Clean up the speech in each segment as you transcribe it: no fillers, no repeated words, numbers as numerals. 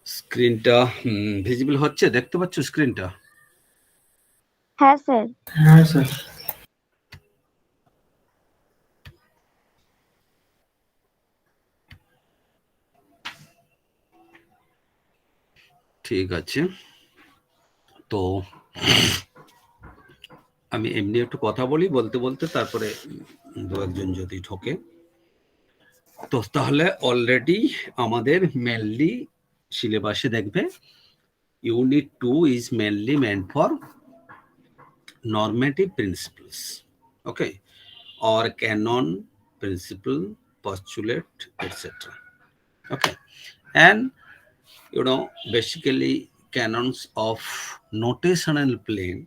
স্ক্রিনটা ভিজিবল হচ্ছে, দেখতে পাচ্ছ স্ক্রিনটা? হ্যাঁ স্যার। হ্যাঁ স্যার। ঠিক আছে, তো আমি এমনি একটু কথা বলি, বলতে বলতে তারপরে দু একজন যদি ঢোকে। তো তাহলে অলরেডি আমাদের মেনলি সিলেবাসে দেখবে unit 2 is mainly meant for normative principles, okay, or canon, principle, postulate, etc. Okay, and basically canons of notational plane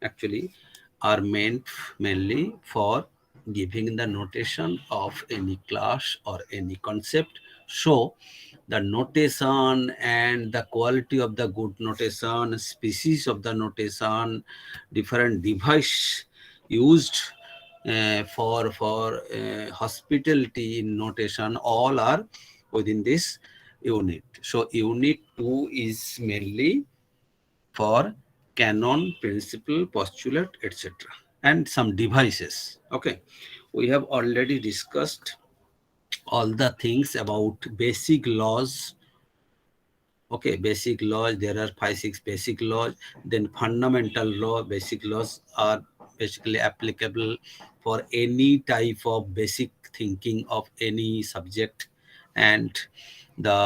actually are meant mainly for giving the notation of any class or any concept. So the notation and the quality of the good notation, species of the notation, different device used for hospitality notation, all are within this unit. So unit 2 is mainly for canon, principle, postulate, etc. and some devices. Okay, we have already discussed all the things about basic laws. Okay, basic laws, there are 5-6 basic laws. Then fundamental law, basic laws are basically applicable for any type of basic thinking of any subject. And the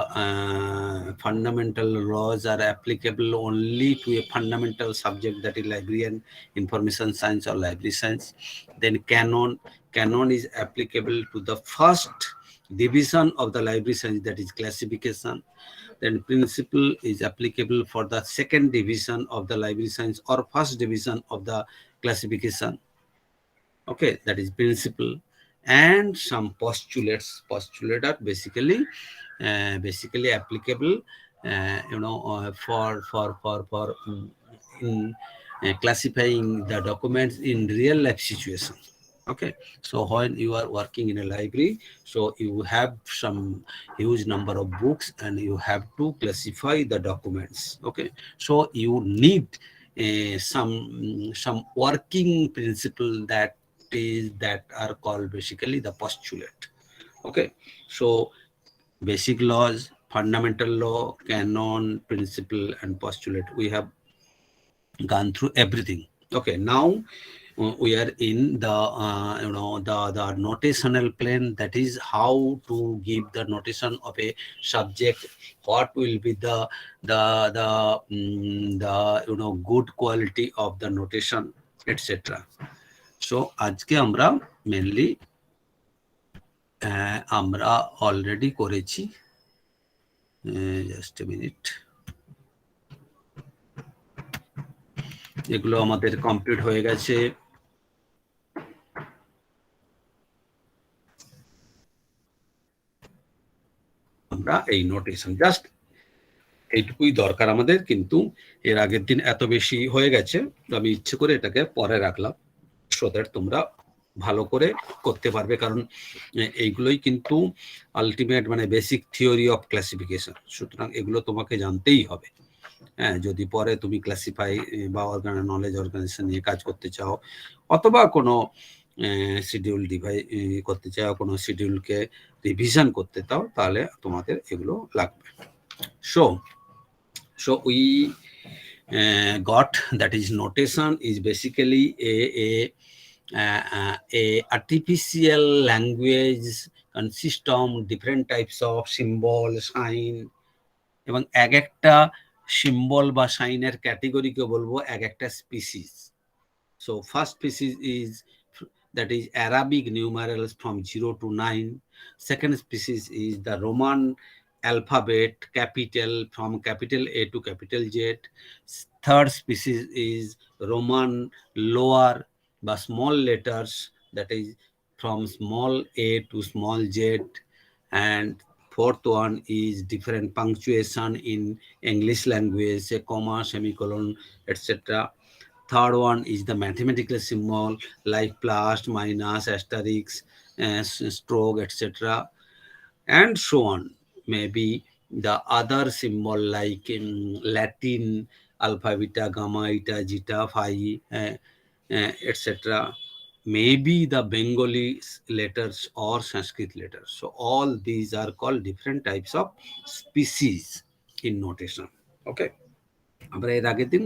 fundamental laws are applicable only to a fundamental subject, that is librarian information science or library science. Then canon is applicable to the first division of the library science, that is classification. Then principle is applicable for the second division of the library science or first division of the classification. Okay, that is principle. And some postulates are basically applicable for in classifying the documents in real life situation. Okay, so when you are working in a library, so you have some huge number of books and you have to classify the documents. Okay, so you need some working principle that are called basically the postulate. Okay, so basic laws, fundamental law, canon, principle, and postulate, we have gone through everything. Okay, now we are in the the notational plane, that is how to give the notation of a subject, what will be the good quality of the notation, etc. So আজকে আমরা mainly আমরা already করেছি, just a minute, এগুলো আমাদের complete হয়ে গেছে। আমরা এই নোটেশন জাস্ট এইটুকুই দরকার আমাদের, কিন্তু এর আগের দিন এত বেশি হয়ে গেছে, আমি ইচ্ছে করে এটাকে পরে রাখলাম, সো দ্যাট তোমরা ভালো করে করতে পারবে, কারণ এইগুলোই কিন্তু আলটিমেট মানে বেসিক থিওরি অফ ক্লাসিফিকেশন। সুতরাং এগুলো তোমাকে জানতেই হবে। হ্যাঁ, যদি পরে তুমি ক্লাসিফাই বা নলেজ অর্গানাইজেশন নিয়ে কাজ করতে চাও, অথবা কোনো শিডিউল ডিভাইস করতে চাও, কোনো শিডিউলকে রিভিশন করতে চাও, তাহলে তোমাদের এগুলো লাগবে। So we got that is notation is basically a artificial language consist of different types of symbol, sign, এবং এক একটা সিম্বল বা সাইনের ক্যাটেগরিকে বলবো এক একটা species. So first species is that is Arabic numerals from 0 to 9. Second species is the Roman alphabet capital from capital A to capital Z. Third species is Roman lower by small letters, that is from small a to small z. And fourth one is different punctuation in English language, say comma, semicolon, etc. Third one is the mathematical symbol like plus, minus, asterisk, stroke, etc. and so on. Maybe the other symbol like in Latin alpha, beta, gamma, eta, zeta, phi, etc. Maybe the Bengali letters or Sanskrit letters. So all these are called different types of species in notation. Okay. আমরা এর আগের দিন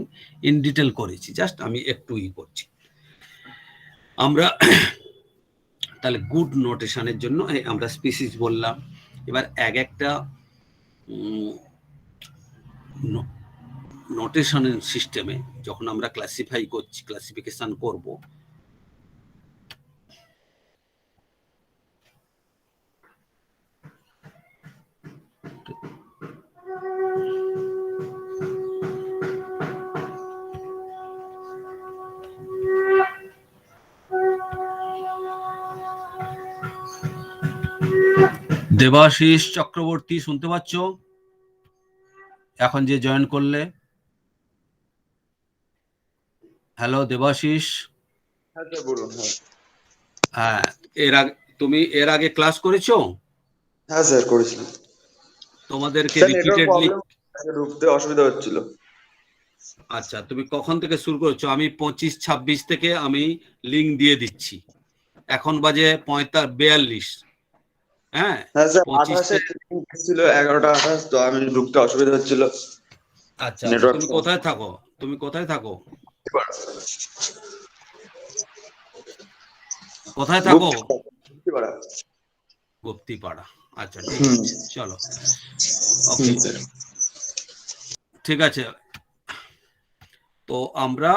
in detail করেছি, just আমি একটু করছি। আমরা তাহলে গুড নোটেশনের জন্য আমরা স্পিসিস বললাম। এবার এক একটা নোটেশনের সিস্টেমে যখন আমরা ক্লাসিফাই করছি, ক্লাসিফিকেশন করব, দেবাশিস চক্রবর্তী শুনতে পাচ্ছ এখন যে জয়েন করলে? হ্যালো দেবাশিস। হ্যাঁ স্যার বলুন। হ্যাঁ, তুমি এর আগে ক্লাস করেছো? হ্যাঁ স্যার করেছিলাম। তোমাদেরকে স্যার রিপিটেডলি ঢুকতে অসুবিধা হচ্ছিল। আচ্ছা, তুমি কখন থেকে শুরু করেছো? আমি 25-26 থেকে আমি লিংক দিয়ে দিচ্ছি। এখন বাজে 42। হ্যাঁ হ্যাঁ স্যার 28 ছিল 11টা 28, তো আমি ঢুকতে অসুবিধা হচ্ছিল। আচ্ছা, তুমি কোথায় থাকো? তুমি কোথায় থাকো? কোথায় থাকো? গুপ্তিপাড়া। আচ্ছা ঠিক আছে, চলো ওকে ঠিক আছে। তো আমরা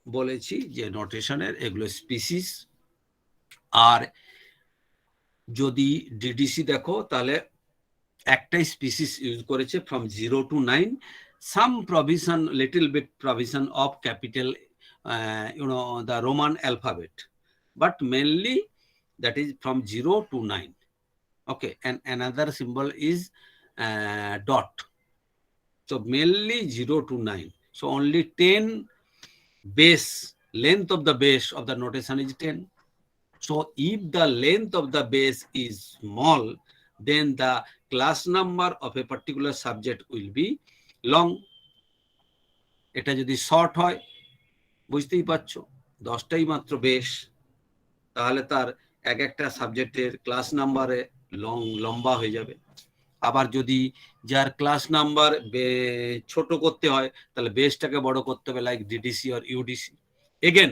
বলেছি যে নোটেশনের এগুলো স্পিসিস। আর যদি ডিডিসি দেখো তাহলে একটাই স্পিসিস ইউজ করেছে from 0 to 9, some provision, little bit provision of capital the Roman alphabet, but mainly that is from 0 to 9. Okay, and another symbol is dot. So mainly 0 to 9. So only 10 base, length of the base of the notation is 10. So if the length of the base is small, then the class number of a particular subject will be long. এটা যদি short হয়, বুঝতেই পারছো 10টাই মাত্র base, তাহলে তার এক একটা সাবজেক্টের ক্লাস নাম্বারে লম্বা হয়ে যাবে। আবার যদি যার ক্লাস নাম্বার ছোট করতে হয় তাহলে বেসটাকে বড় করতে হবে, like DDC or UDC. Again,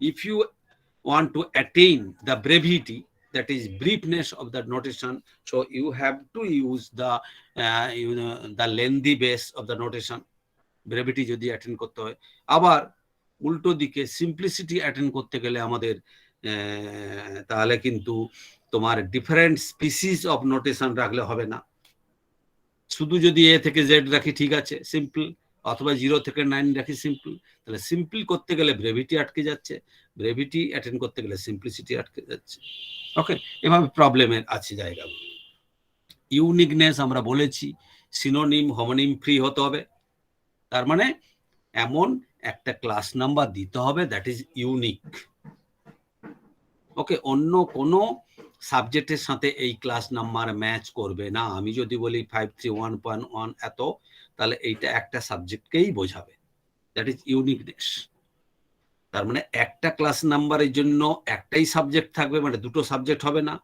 if you want to attain the brevity, that is briefness of the notation, so you have to use the lengthy base of the notation. Brevity যদি attend করতে হয়, আবার উল্টো দিকে simplicity attend করতে গেলে আমাদের তাহলে কিন্তু তোমার ডিফারেন্ট স্পিসিস অফ নোটেশন রাখলে হবে না। শুধু যদি এ থেকে জেড রাখি ঠিক আছে, সিম্পল, অথবা 0 থেকে 9 রাখি সিম্পল। তাহলে সিম্পল করতে গেলে ব্রেভিটি আটকে যাচ্ছে, ব্রেভিটি অ্যাটেন্ড করতে গেলে সিম্পলিসিটি আটকে যাচ্ছে। ওকে, এভাবে প্রবলেমের আছে জায়গাগুলো। ইউনিকনেস আমরা বলেছি, সিনোনিম হোমোনিম ফ্রি হতে হবে। তার মানে এমন একটা ক্লাস নাম্বার দিতে হবে দ্যাট ইজ ইউনিক। ওকে, অন্য কোনো সাবজেক্টের সাথে এই ক্লাস নাম্বার ম্যাচ করবে না। আমি যদি বলি 531.1 এত, তাহলে এইটা একটা সাবজেক্টকেই বোঝাবে, দ্যাট ইজ ইউনিকনেস। তার মানে একটা ক্লাস নাম্বারের জন্য একটাই সাবজেক্ট থাকবে, মানে দুটো সাবজেক্ট হবে না।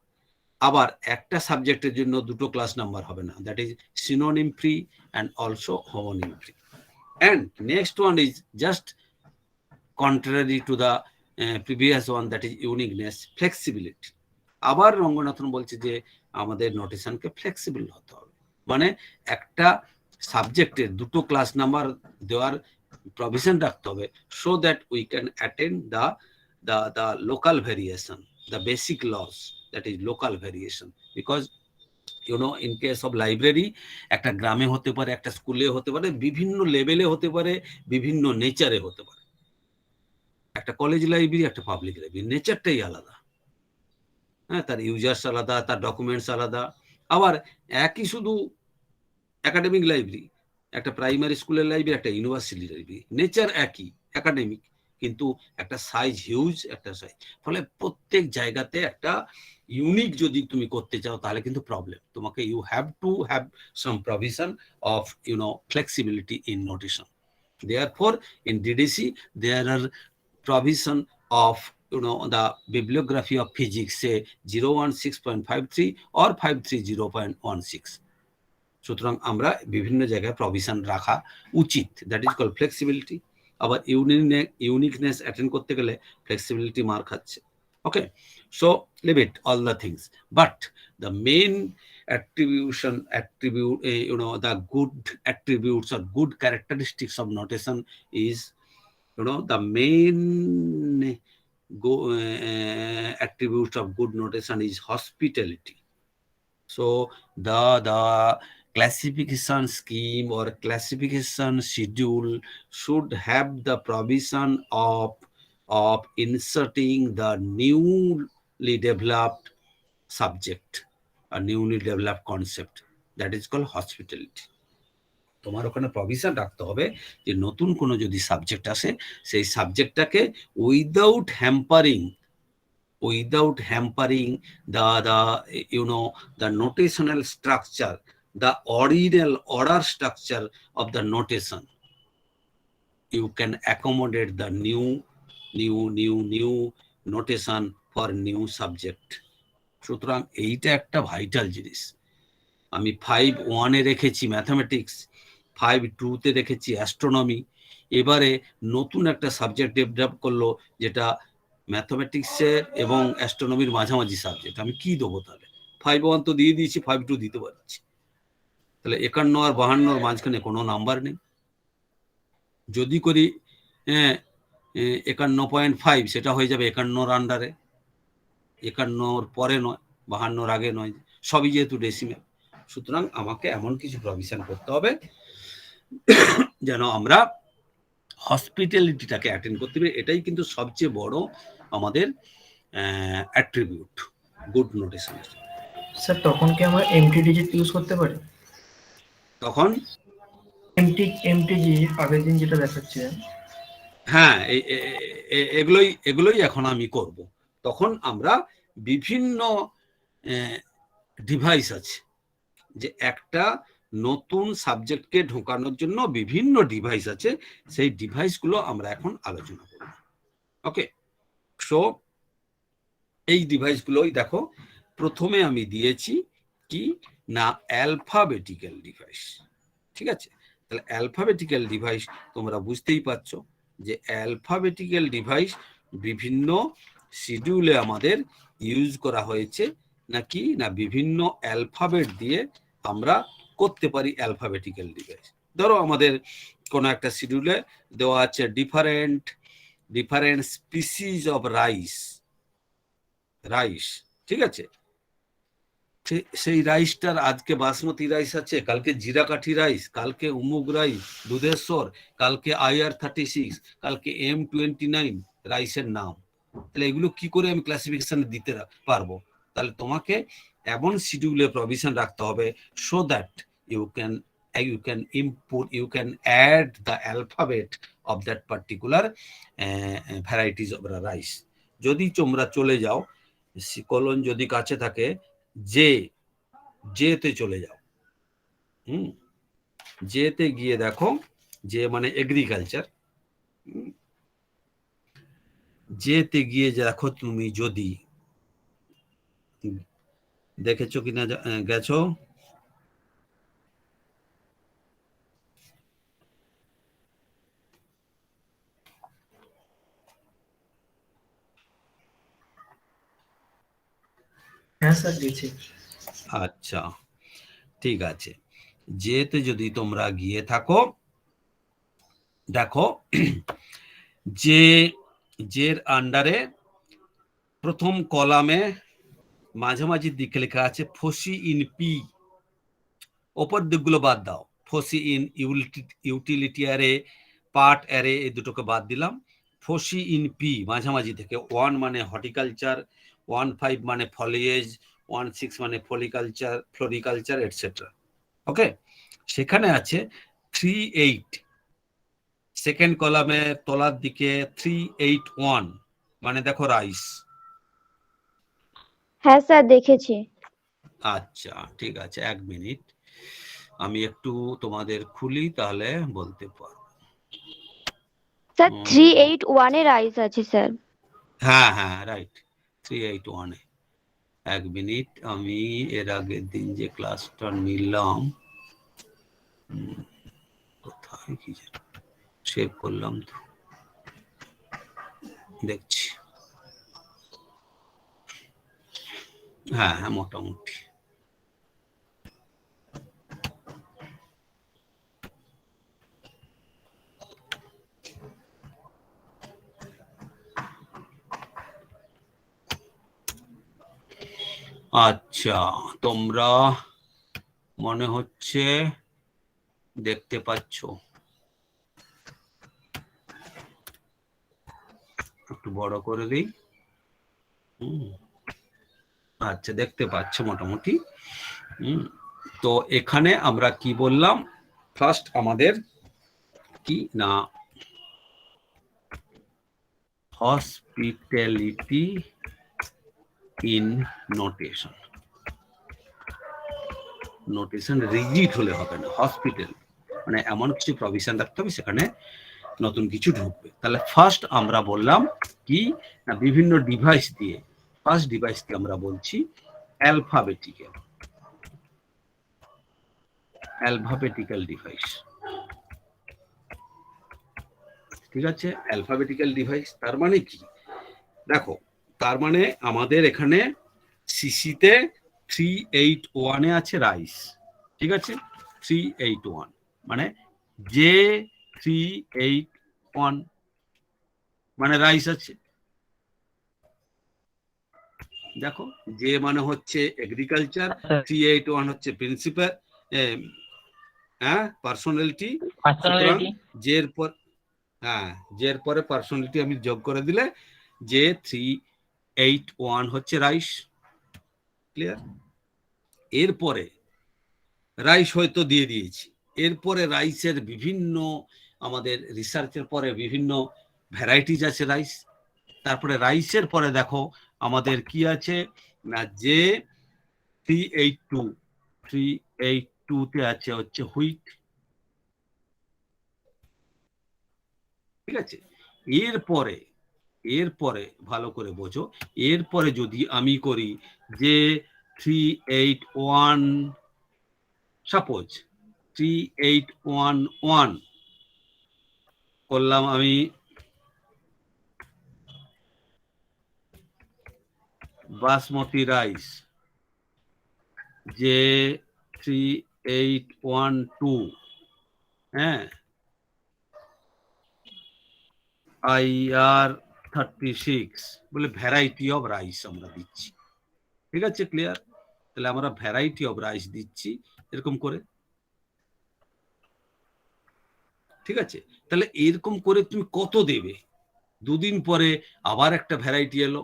আবার একটা সাবজেক্টের জন্য দুটো ক্লাস নাম্বার হবে না, that is synonym free and also homonym free. And next one is just contrary to the previous one, that is uniqueness, flexibility. আবার রঙ্গনাথন বলছে যে আমাদের নোটেশনকে ফ্লেক্সিবল হতে হবে, মানে একটা সাবজেক্টের দুটো ক্লাস নাম্বার দেওয়ার প্রভিশন রাখতে হবে, so that we can attain the local variation, the basic laws, that is local variation. Because in case of library, একটা গ্রামে হতে পারে, একটা স্কুলে হতে পারে, বিভিন্ন লেভেলে হতে পারে, বিভিন্ন নেচারে হতে পারে। একটা কলেজ লাইব্রেরি, একটা পাবলিক লাইব্রেরি, নেচারটাই আলাদা। হ্যাঁ, তার ইউজার্স আলাদা, তার ডকুমেন্টস আলাদা। আবার একই শুধু একাডেমিক লাইব্রেরি, একটা প্রাইমারি স্কুলের লাইব্রেরি, একটা ইউনিভার্সিটি লাইব্রেরি, নেচার একই, একাডেমিক, কিন্তু একটা সাইজ হিউজ একটা সাইজ, ফলে প্রত্যেক জায়গাতে একটা ইউনিক যদি তুমি করতে চাও তাহলে কিন্তু প্রবলেম, তোমাকে you have to have some provision of flexibility in notation. Therefore, in DDC, there are provision of the bibliography of physics, say 016.53 or 530.16. সুতরাং আমরা বিভিন্ন জায়গায় প্রভিশন রাখা উচিত, দ্যাট ইজ কল ফ্লেক্সিবিলিটি। আবার ইউনিকনেস অ্যাটেন্ড করতে গেলে ফ্লেক্সিবিলিটি মার খাচ্ছে। Okay, so leave it all the things, but the main the good attributes or good characteristics of notation is, the main attributes of good notation is hospitality. So the classification scheme or classification schedule should have the provision of inserting the newly developed subject, a newly developed concept, that is called hospitality. তোমার ওখানে provision রাখতে হবে যে নতুন কোনো যদি subject আসে সেই সাবজেক্টটাকে without hampering the notational structure, the original order structure of the notation, you can accommodate the new notation for new subject. সুতরাং এইটা একটা ভাইটাল জিনিস। আমি 5.1 রেখেছি ম্যাথামেটিক্স, 5.2 রেখেছি অ্যাস্ট্রোনমি, এবারে নতুন একটা সাবজেক্ট ডেভেলপ করলো যেটা ম্যাথামেটিক্সের এবং অ্যাস্ট্রোনমির মাঝামাঝি সাবজেক্ট, আমি কি দেবো তাহলে? 5.1 তো দিয়ে দিয়েছি, 5.2 দিতে পারছি, তাহলে 51 আর 52 মাঝখানে কোনো নাম্বার নেই। যদি করি 51.5, সেটা হয়ে যাবে 51 আন্ডারে, 51 পরে নয়, 52 আগে নয়, সবই যেহেতু ডেসিমেল। সুতরাং আমাকে এমন কিছু প্রভিশন করতে হবে যেন আমরা হসপিটালিটিটাকে অ্যাটেন্ড করতে পারি। এটাই কিন্তু সবচেয়ে বড় আমাদের অ্যাট্রিবিউট গুড নোটেশনের। স্যার তখন কি আমরা এমটি ডিজিট ইউজ করতে পারি? তখন এমটিজি আগের দিন যেটা দেখাচ্ছে, হ্যাঁ, এগুলোই এখন আমি করব। তখন আমরা বিভিন্ন ডিভাইস আছে, যে একটা নতুন সাবজেক্টকে ঢোকানোর জন্য বিভিন্ন ডিভাইস আছে, সেই ডিভাইসগুলো আমরা এখন আলোচনা করব। ওকে, সো এই ডিভাইসগুলোই দেখো, প্রথমে আমি দিয়েছি কি না অ্যালফাবেটিক্যাল ডিভাইস। ঠিক আছে, তাহলে অ্যালফাবেটিক্যাল ডিভাইস তোমরা বুঝতেই পারছো যে অ্যালফাবেটিক্যাল ডিভাইস বিভিন্ন শিডিউলে আমাদের ইউজ করা হয়েছে নাকি না বিভিন্ন অ্যালফাবেট দিয়ে আমরা করতে পারি অ্যালফাবেটিক্যাল ডিভাইস। ধরো আমাদের কোনো একটা শিডিউলে দেওয়া আছে ডিফারেন্ট স্পিসিস অফ রাইস, ঠিক আছে, সেই রাইসটার আজকে বাসমতি রাইস আছে, কালকে জিরাকাঠি রাইস, কালকে উমুক রাইস দুধেশ্বর, কালকে IR36, কালকে M29 রাইসের নাম। তাহলে এগুলো কি করে আমি ক্লাসিফিকেশন দিতে পারবো? তাহলে তোমাকে এমন শিডিউলে প্রভিশন রাখতে হবে so that you can input, you can add the alphabet of that particular varieties of rice. যদি তোমরা চলে যাও, কলন যদি কাছে থাকে, যেতে চলে যাও, যেতে গিয়ে দেখো, যে মানে এগ্রিকালচার, যেতে গিয়ে দেখো তুমি যদি দেখেছো কিনা গেছো, হ্যাঁ স্যার গেছি। আচ্ছা ঠিক আছে, যেতে যদি তোমরা গিয়ে থাকো, দেখো যের আন্ডারে প্রথম কলামে মাঝামাঝির দিকে লেখা আছে ফসি ইন পি, ওপর দিকগুলো বাদ দাও, foci in utility array, part array, এই দুটোকে বাদ দিলাম। ফসি ইন পি মাঝামাঝি থেকে 1 মানে হর্টিকালচার, 1.5 মানে ফলিয়েজ, 1.6 মানে ফ্লোরিকালচার এটসেট্রা। ওকে, সেখানে আছে 3.8, সেকেন্ড কলামে তলার দিকে 381 মানে দেখো রাইস। হ্যাঁ স্যার দেখেছি। আচ্ছা ঠিক আছে, 1 মিনিট আমি একটু তোমাদের খুলি, তাহলে বলতে পারবো। স্যার 381 এ রাইস আছে স্যার। হ্যাঁ হ্যাঁ রাইট, 381 এ। 1 মিনিট, আমি এর আগের দিন যে ক্লাসটা নিলাম কোথায় কি সেভ করলাম তো, দেখছি। হ্যাঁ হ্যাঁ মোটামুটি আচ্ছা, তোমরা মনে হচ্ছে দেখতে পাচ্ছ, একটু বড় করে দিই। আচ্ছা দেখতে পাচ্ছ মোটামুটি। তো এখানে আমরা কি বললাম, ফার্স্ট আমাদের কি না, hospitality in notation. Notation rigid হলে হবে না, হসপিটাল মানে এমন কিছু প্রভিশন রাখতে হবে সেখানে নতুন কিছু ঢুকবে। তাহলে ফার্স্ট আমরা বললাম কি না, বিভিন্ন ডিভাইস দিয়ে, ফার্স্ট ডিভাইসকে আমরা বলছি অ্যালফাবেটিক্যাল ডিভাইস। ঠিক আছে, অ্যালফাবেটিক্যাল ডিভাইস তার মানে কি দেখো, তার মানে আমাদের এখানে সিসিতে 381 এ আছে রাইস। ঠিক আছে, 381 মানে যে 381 মানে রাইস আছে। দেখো যে মানে হচ্ছে এগ্রিকালচার, 381 হচ্ছে প্রিন্সিপাল, হ্যাঁ পার্সোনালিটি। সুতরাং জের পর, হ্যাঁ জের পরে পার্সোনালিটি আমি যোগ করে দিলে যে 381 হচ্ছে রাইস। ক্লিয়ার? এরপরে রাইস হয়তো দিয়ে দিয়েছি, এরপরে রাইসের বিভিন্ন আমাদের রিসার্চের পরে বিভিন্ন ভ্যারাইটিজ আছে রাইস। তারপরে রাইসের পরে দেখো আমাদের কি আছে না, যে 382 তে আছে হচ্ছে হুইট। ঠিক আছে, এরপরে ভালো করে বোঝো, এরপরে যদি আমি করি যে 381, সাপোজ 3811 করলাম আমি বাসমতি রাইস, যে 3812, হ্যাঁ IR 36 বলে ভ্যারাইটি অফ রাইস আমরা দিচ্ছি। ঠিক আছে ক্লিয়ার? তাহলে আমরা ভ্যারাইটি অফ রাইস দিচ্ছি এরকম করে। ঠিক আছে, তাহলে এরকম করে তুমি কত দেবে? দুদিন পরে আবার একটা ভ্যারাইটি এলো,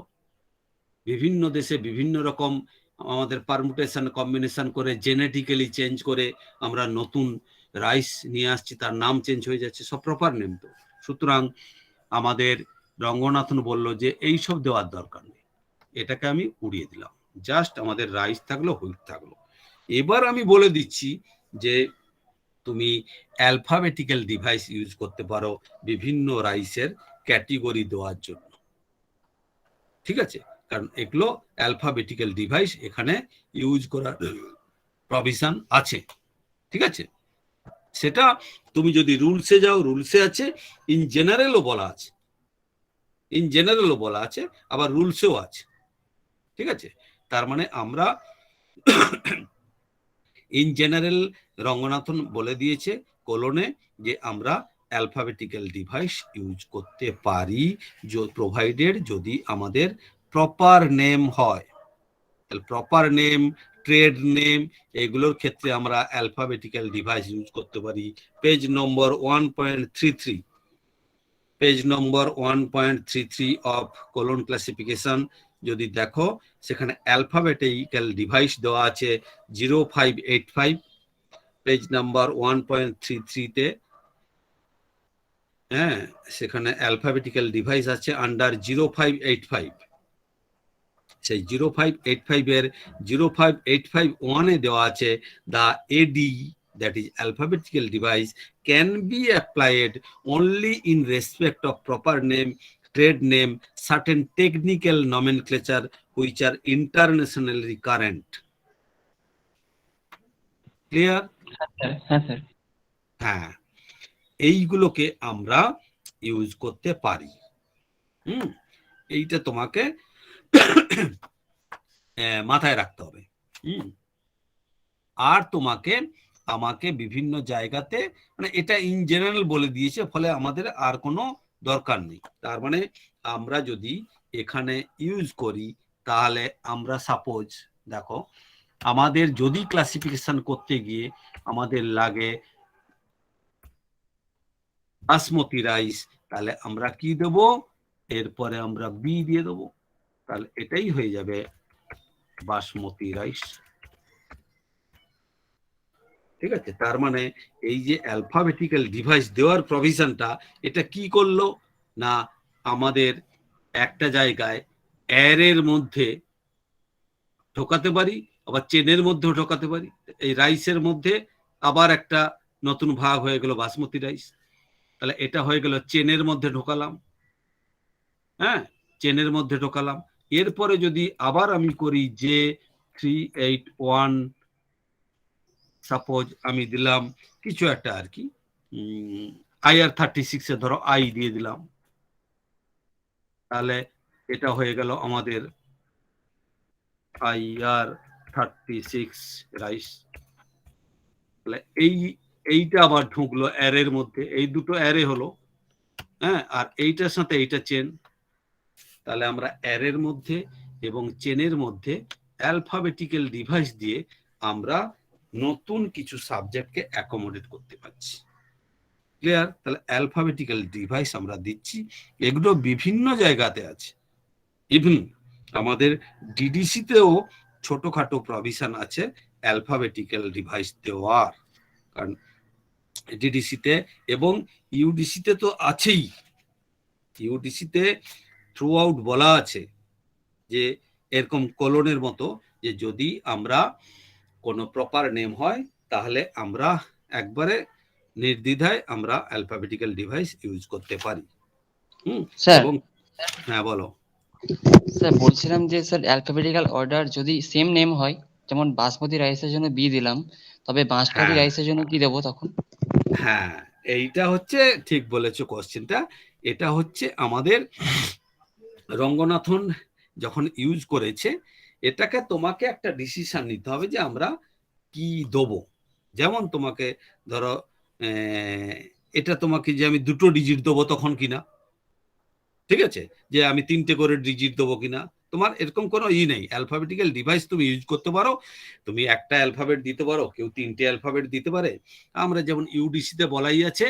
বিভিন্ন দেশে বিভিন্ন রকম আমাদের পারমুটেশন কম্বিনেশন করে জেনেটিক্যালি চেঞ্জ করে আমরা নতুন রাইস নিয়ে আসছি, তার নাম চেঞ্জ হয়ে যাচ্ছে, সব প্রপার নেম তো। সুতরাং আমাদের রঙ্গনাথন বলল যে এই সব দেওয়ার দরকার নেই, এটাকে আমি উড়িয়ে দিলাম, জাস্ট আমাদের রাইস থাকলো, হুইট থাকলো। এবার আমি বলে দিচ্ছি যে তুমি অ্যালফাবেটিক্যাল ডিভাইস ইউজ করতে পারো বিভিন্ন রাইসের ক্যাটেগরি দেওয়ার জন্য। ঠিক আছে, কারণ এগুলো অ্যালফাবেটিক্যাল ডিভাইস এখানে ইউজ করার প্রভিশন আছে। ঠিক আছে, সেটা তুমি যদি রুলসে যাও, রুলসে আছে, ইন জেনারেলও বলা আছে, ইন জেনারেলও বলা আছে, আবার রুলসেও আছে। ঠিক আছে, তার মানে আমরা ইন জেনারেল রঙ্গনাথন বলে দিয়েছে কোলনে যে আমরা অ্যালফাবেটিক্যাল ডিভাইস ইউজ করতে পারি, প্রোভাইডেড যদি আমাদের প্রপার নেম হয়। প্রপার নেম, ট্রেড নেম, এগুলোর ক্ষেত্রে আমরা অ্যালফাবেটিক্যাল ডিভাইস ইউজ করতে পারি। Page number 1.33, page number 1.33 of colon classification যদি দেখো, সেখানে অ্যালফাবেটিক্যাল ডিভাইস দেওয়া আছে 0585, পেজ নাম্বার 1.33 তে। হ্যাঁ, সেখানে অ্যালফাবেটিক্যাল ডিভাইস আছে আন্ডার 0585। সেই 0585 এর 05851 দেওয়া আছে the AD, that is alphabetical device, can be applied only in respect of proper name, trade name, certain technical nomenclature which are internationally current. Clear? হ্যাঁ স্যার। হ্যাঁ, এইগুলোকে আমরা ইউজ করতে পারি। এইটা তোমাকে মাথায় রাখতে হবে। আর আমাকে বিভিন্ন জায়গাতে মানে এটা ইন জেনারেল বলে দিয়েছে, ফলে আমাদের আর কোনো দরকার নেই। তার মানে আমরা যদি এখানে ইউজ করি তাহলে আমরা সাপোজ দেখো আমাদের যদি ক্লাসিফিকেশন করতে গিয়ে আমাদের লাগে বাসমতি রাইস, তাহলে আমরা কি দেব, এরপরে আমরা বি দিয়ে দেবো, তাহলে এটাই হয়ে যাবে বাসমতি রাইস। ঠিক আছে, তার মানে এই যে অ্যালফাবেটিক্যাল ডিভাইস দেওয়ার প্রভিশনটা এটা কি করলো না, আমাদের একটা জায়গায় অ্যারের মধ্যে ঢোকাতে পারি, আবার চেনের মধ্যেও ঢোকাতে পারি। এই রাইসের মধ্যে আবার একটা নতুন ভাগ হয়ে গেল বাসমতি রাইস, তাহলে এটা হয়ে গেল চেনের মধ্যে ঢোকালাম। হ্যাঁ, চেনের মধ্যে ঢোকালাম। এরপরে যদি আবার আমি করি যে 381, সাপোজ আমি দিলাম কিছু একটা আর কি IR36 এ ধরো আই দিয়ে দিলাম, তাহলে এটা হয়ে গেল আমাদের IR36 রাইস। তাহলে এইটা আবার ঢুকলো অ্যারের মধ্যে, এই দুটো অ্যারে হলো। হ্যাঁ, আর এইটার সাথে এইটা চেন, তাহলে আমরা অ্যারের মধ্যে এবং চেনের মধ্যে অ্যালফাবেটিক্যাল ডিভাইস দিয়ে আমরা নতুন কিছু সাবজেক্টকে অ্যাকোমোডেট করতে পারছি। ক্লিয়ার? তাহলে অ্যালফাবেটিক্যাল ডিভাইস আমরা দিচ্ছি, এগুলো বিভিন্ন জায়গাতে আছে। ইভেন আমাদের ডিডিসিতেও ছোটখাটো প্রভিশন আছে অ্যালফাবেটিক্যাল ডিভাইস দেওয়ার, কারণ ডিডিসিতে এবং ইউডিসিতে তো আছেই। ইউডিসিতে থ্রু আউট বলা আছে যে এরকম কলনের মতো, যে যদি আমরা কোনো প্রপার নেম হয় তাহলে আমরা একবারে নির্দ্বিধায় আমরা অ্যালফাবেটিক্যাল ডিভাইস ইউজ করতে পারি। স্যার, এবং হ্যাঁ বলো। স্যার বলছিলাম যে স্যার অ্যালফাবেটিক্যাল অর্ডার যদি সেম নেম হয়, যেমন বাসমতি রাইসের জন্য বি দিলাম, তবে বাঁশকাঠি হ্যাঁ রাইসের জন্য কি দেবো তখন? হ্যাঁ, এইটা হচ্ছে ঠিক বলেছো কোশ্চেনটা। এটা হচ্ছে আমাদের রঙ্গনাথন যখন ইউজ করেছে, এটাকে তোমাকে একটা ডিসিশন নিতে হবে যে আমরা কি দেবো। যেমন তোমাকে ধরো এটা তোমাকে যে আমি 2টো ডিজিট দেবো তখন কিনা, ঠিক আছে, যে আমি 3টে করে ডিজিট দেবো কিনা, তোমার এরকম কোনো নেই। অ্যালফাবেটিক্যাল ডিভাইস তুমি ইউজ করতে পারো, তুমি একটা অ্যালফাবেট দিতে পারো, কেউ 3টে অ্যালফাবেট দিতে পারে। আমরা যেমন ইউডিসিতে বলাই আছে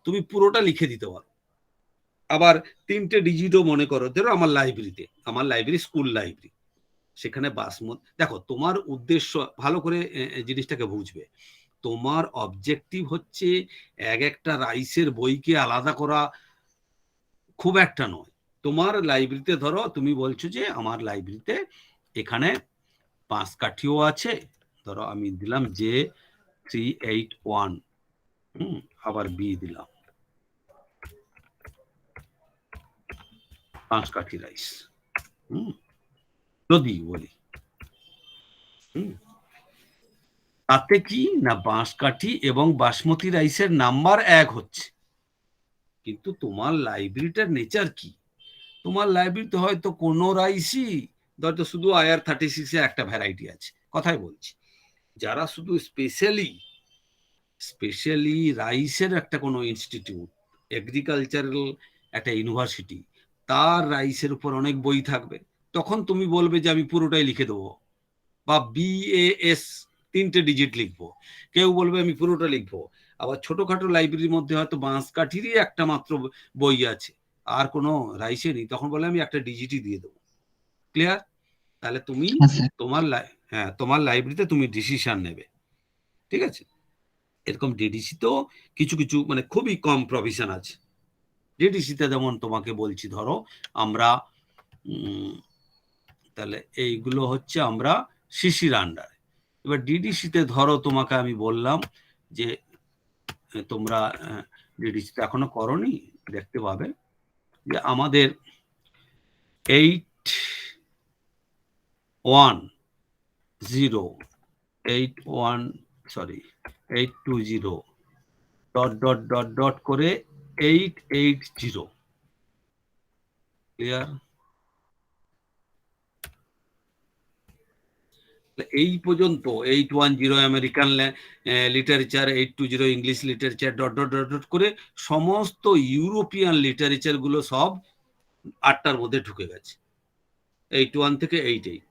তুমি পুরোটা লিখে দিতে পারো। আবার 3টে ডিজিটও মনে করো, ধরো আমার লাইব্রেরি স্কুল লাইব্রেরি, সেখানে বাসমত, দেখো তোমার উদ্দেশ্য ভালো করে জিনিসটাকে বুঝবে। তোমার অবজেক্টিভ হচ্ছে একটা রাইসের বইকে আলাদা করা খুব একটা নয়। তোমার লাইব্রেরিতে ধরো তুমি বলছো যে আমার লাইব্রেরিতে এখানে বাঁশকাঠিও আছে, ধরো আমি দিলাম যে 381, আবার বি দিলাম বাঁশকাঠি রাইস, যদি বলি তাতে কি না বাঁশকাঠি এবং বাসমতি রাইসের নাম্বার 1 হচ্ছে, কিন্তু তোমার লাইব্রেরিটার নেচার কি, তোমার লাইব্রেরিতে হয়তো কোনো রাইসই হয়তো শুধু IR36 এ একটা ভ্যারাইটি আছে, কথাই বলছি। যারা শুধু স্পেশালি রাইসের একটা কোনো ইনস্টিটিউট, এগ্রিকালচারাল একটা ইউনিভার্সিটি, তার রাইসের উপর অনেক বই থাকবে, তখন তুমি বলবে যে আমি পুরোটাই লিখে দেবো, বা BAS 3টে ডিজিট লিখবো, কেউ বলবে আমি পুরোটা লিখবো। আবার ছোটখাটো লাইব্রেরির মধ্যে হয়তো বাঁশকাঠিরই একটা মাত্র বই আছে, আর কোনো রাইসে নেই, তখন বলে আমি একটা ডিজিটই দিয়ে দেবো। ক্লিয়ার? তাহলে তুমি তোমার লাইব্রেরিতে তুমি ডিসিশন নেবে, ঠিক আছে। এরকম ডিডিসি তো কিছু কিছু মানে খুবই কম প্রভিশন আছে, ডিডিসিতে যেমন তোমাকে বলছি, ধরো আমরা তাহলে এইগুলো হচ্ছে আমরা শিশির আন্ডার। এবার ডিডিসিতে ধরো তোমাকে আমি বললাম যে তোমরা ডিডিসিতে এখনো করনি, দেখতে পাবে যে আমাদের 820 করে 880 ক্লিয়ার। এই পর্যন্ত 810 American literature, 820 English literature, dot dot dot dot করে সমস্ত ইউরোপিয়ান লিটারেচার গুলো সব 8টার মধ্যে ঢুকে গেছে, 81 থেকে 88।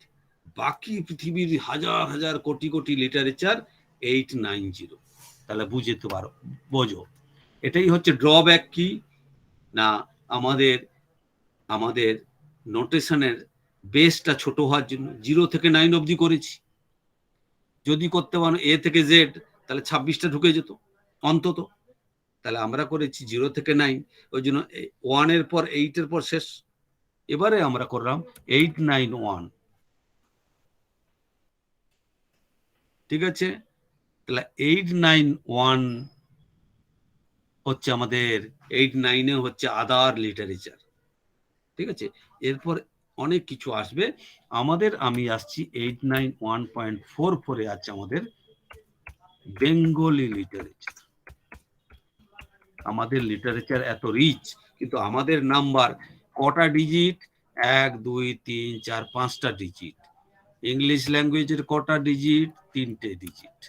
বাকি পৃথিবীর হাজার হাজার কোটি কোটি লিটারেচার 890। তাহলে বুঝতে পারো, বোঝো এটাই হচ্ছে ড্রব্যাক কি না, আমাদের নোটেশনের বেসটা ছোট হওয়ার জন্য 0 থেকে 9 অবধি করেছি। যদি করতে পারো A থেকে Z, তাহলে 26টা ঢুকে যেত অন্তত। তাহলে আমরা করেছি 0 থেকে 9, ওই জন্য 1 এর পর 8 এর পর শেষ। এবারে আমরা করলাম 891, ঠিক আছে। তাহলে 891 হচ্ছে আমাদের 89 হচ্ছে আদার লিটারেচার, ঠিক আছে। এরপর অনেক কিছু আসবে আমাদের, আমি আসছি 891.44 আছে আমাদের বেঙ্গলি লিটারেচার। আমাদের লিটারেচার এত রিচ, কিন্তু আমাদের নাম্বার কটা ডিজিট? 1 2 3 4 5টা ডিজিট। ইংলিশ ল্যাঙ্গুয়েজের কটা ডিজিট? 3টে ডিজিট।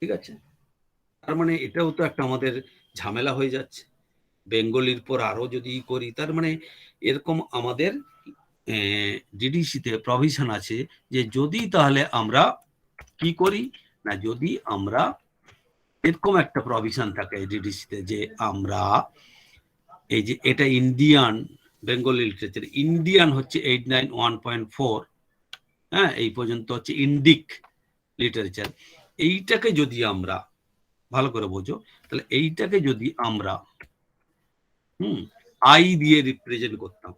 ঠিক আছে, তার মানে এটাও তো একটা আমাদের ঝামেলা হয়ে যাচ্ছে। বেঙ্গলির পর আরো যদি করি, তার মানে এরকম আমাদের ডিডিসিতে প্রভিশন আছে যে যদি তাহলে আমরা কি করি না, যদি আমরা এরকম একটা প্রভিশন থাকে ডিডিসিতে যে আমরা এই যে এটা ইন্ডিয়ান বেঙ্গলি লিটারেচার, ইন্ডিয়ান হচ্ছে 891.4, হ্যাঁ, এই পর্যন্ত হচ্ছে ইন্ডিক লিটারেচার। এইটাকে যদি আমরা ভালো করে বোঝো, তাহলে এইটাকে যদি আমরা আই দিয়ে রিপ্রেজেন্ট করতাম,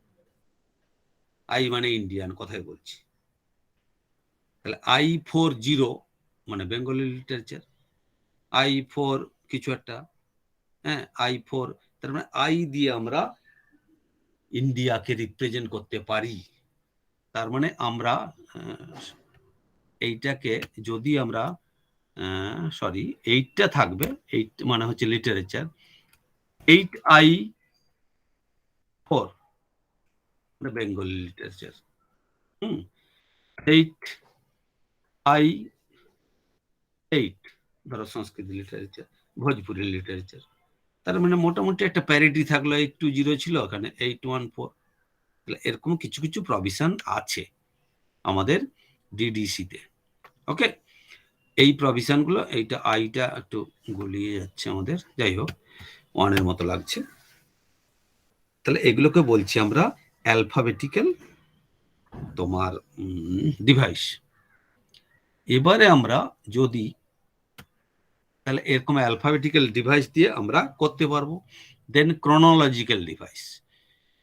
আই মানে ইন্ডিয়ান কথাই বলছি, তাহলে I40 মানে বেঙ্গলি লিটারেচার, I4 কিছু একটা, হ্যাঁ I4, তার মানে আই দিয়ে আমরা ইন্ডিয়াকে রিপ্রেজেন্ট করতে পারি। তার মানে আমরা এইটাকে যদি আমরা সরি 8টা থাকবে, 8 মানে হচ্ছে লিটারেচার, 8I4 মানে বেঙ্গলি লিটারেচার, 8I8 ধরো সংস্কৃত লিটারেচার, ভোজপুরি লিটারেচার। তার মানে মোটামুটি একটা প্যারিটি থাকলো, 820 ছিল, ওখানে 814। এরকম কিছু কিছু প্রভিশন আছে আমাদের ডিডিসিতে। ওকে, এই প্রভিশন গুলো, এইটা আইটা একটু গুলিয়ে যাচ্ছে আমাদের, যাই হোক 1 মতো লাগছে। তাহলে এগুলোকে বলছি আমরা অ্যালফাবেটিক্যাল তোমার ডিভাইস। এবারে আমরা যদি তাহলে এরকম অ্যালফাবেটিক্যাল ডিভাইস দিয়ে আমরা করতে পারবো। দেন ক্রোনোলজিক্যাল ডিভাইস।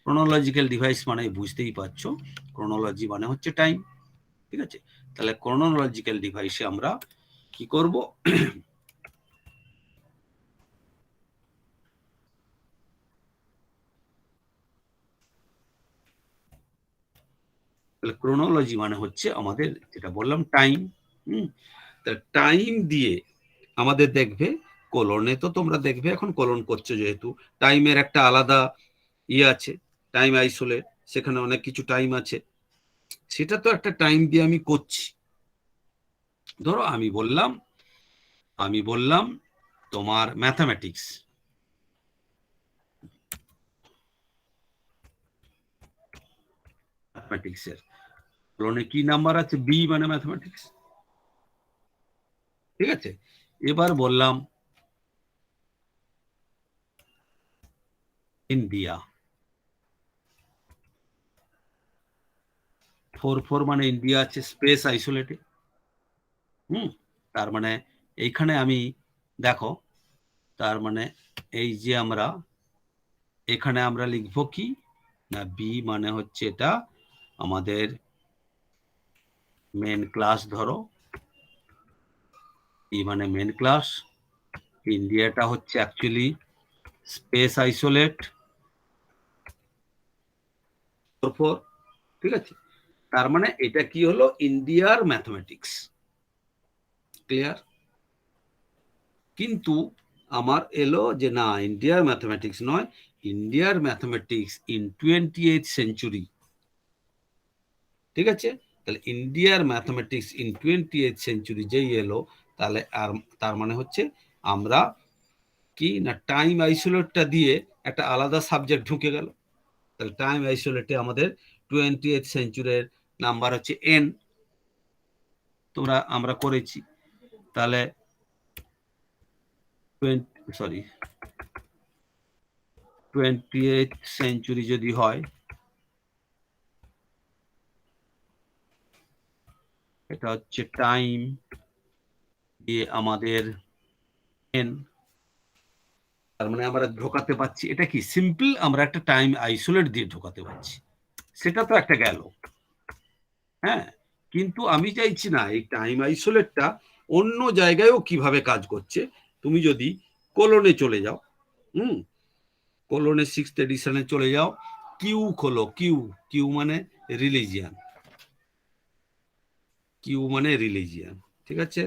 ক্রোনোলজিক্যাল ডিভাইস মানে বুঝতেই পারছো, ক্রোনোলজি মানে হচ্ছে টাইম, ঠিক আছে। তাহলে ক্রোনোলজিক্যাল ডিভাইসে আমরা কি করব, তাহলে ক্রোনোলজি মানে হচ্ছে আমাদের যেটা বললাম টাইম। টাইম দিয়ে আমাদের দেখবে কোলনে, তো তোমরা দেখবে এখন কোলন করছো যেহেতু, টাইমের একটা আলাদা আছে, টাইম আইসোলেট, সেখানে অনেক কিছু টাইম আছে, সেটা তো একটা টাইম দিয়ে আমি করছি। ধরো আমি বললাম তোমার ম্যাথামেটিক্স, ম্যাথমেটিক্সের কোলনে কি নাম্বার আছে? বি মানে ম্যাথমেটিক্স, ঠিক আছে। এবার বললাম ইন্ডিয়া, 4 মানে ইন্ডিয়া আছে স্পেস আইসোলেটে, তার মানে এইখানে আমি দেখো, তার মানে এই যে আমরা এখানে আমরা লিখবো কি না, বি মানে হচ্ছে এটা আমাদের মেন ক্লাস, ধরো ই মানে মেন ক্লাস, ইন্ডিয়াটা হচ্ছে অ্যাকচুয়ালি স্পেস আইসোলেট, ঠিক আছে। তার মানে এটা কি হলো, ইন্ডিয়ার ম্যাথমেটিক্স, ক্লিয়ার। কিন্তু আমার এলো যে না, ইন্ডিয়ার ম্যাথমেটিক্স নয়, ইন্ডিয়ার ম্যাথমেটিক্স ইন 28th সেঞ্চুরি, ঠিক আছে। তাহলে ইন্ডিয়ার ম্যাথমেটিক্স ইন 28th সেঞ্চুরি যেই এলো, তাহলে আর তার মানে হচ্ছে আমরা কি না, টাইম আইসোলেটটা দিয়ে একটা আলাদা সাবজেক্ট ঢুকে গেল। তাহলে টাইম আইসোলেটে আমাদের 28th সেঞ্চুরির নাম্বার হচ্ছে এন, আমরা করেছি। তাহলে 28th সেঞ্চুরি যদি হয়, এটা হচ্ছে টাইম দিয়ে আমাদের এন, তার মানে আমরা ঢোকাতে পাচ্ছি, এটা কি সিম্পল, আমরা একটা টাইম আইসোলেট দিয়ে ঢোকাতে পারছি, সেটা তো একটা গেল। হ্যাঁ, কিন্তু আমি চাইছি না এই টাইম আইসোলেটটা অন্য জায়গায়ও কিভাবে কাজ করছে। তুমি যদি কোলনে চলে যাও, কোলনে 6th এডিশনে চলে যাও, কিউ খোলো, কিউ, কিউ মানে রিলিজিয়ান, কিউ মানে রিলিজিয়ান, ঠিক আছে।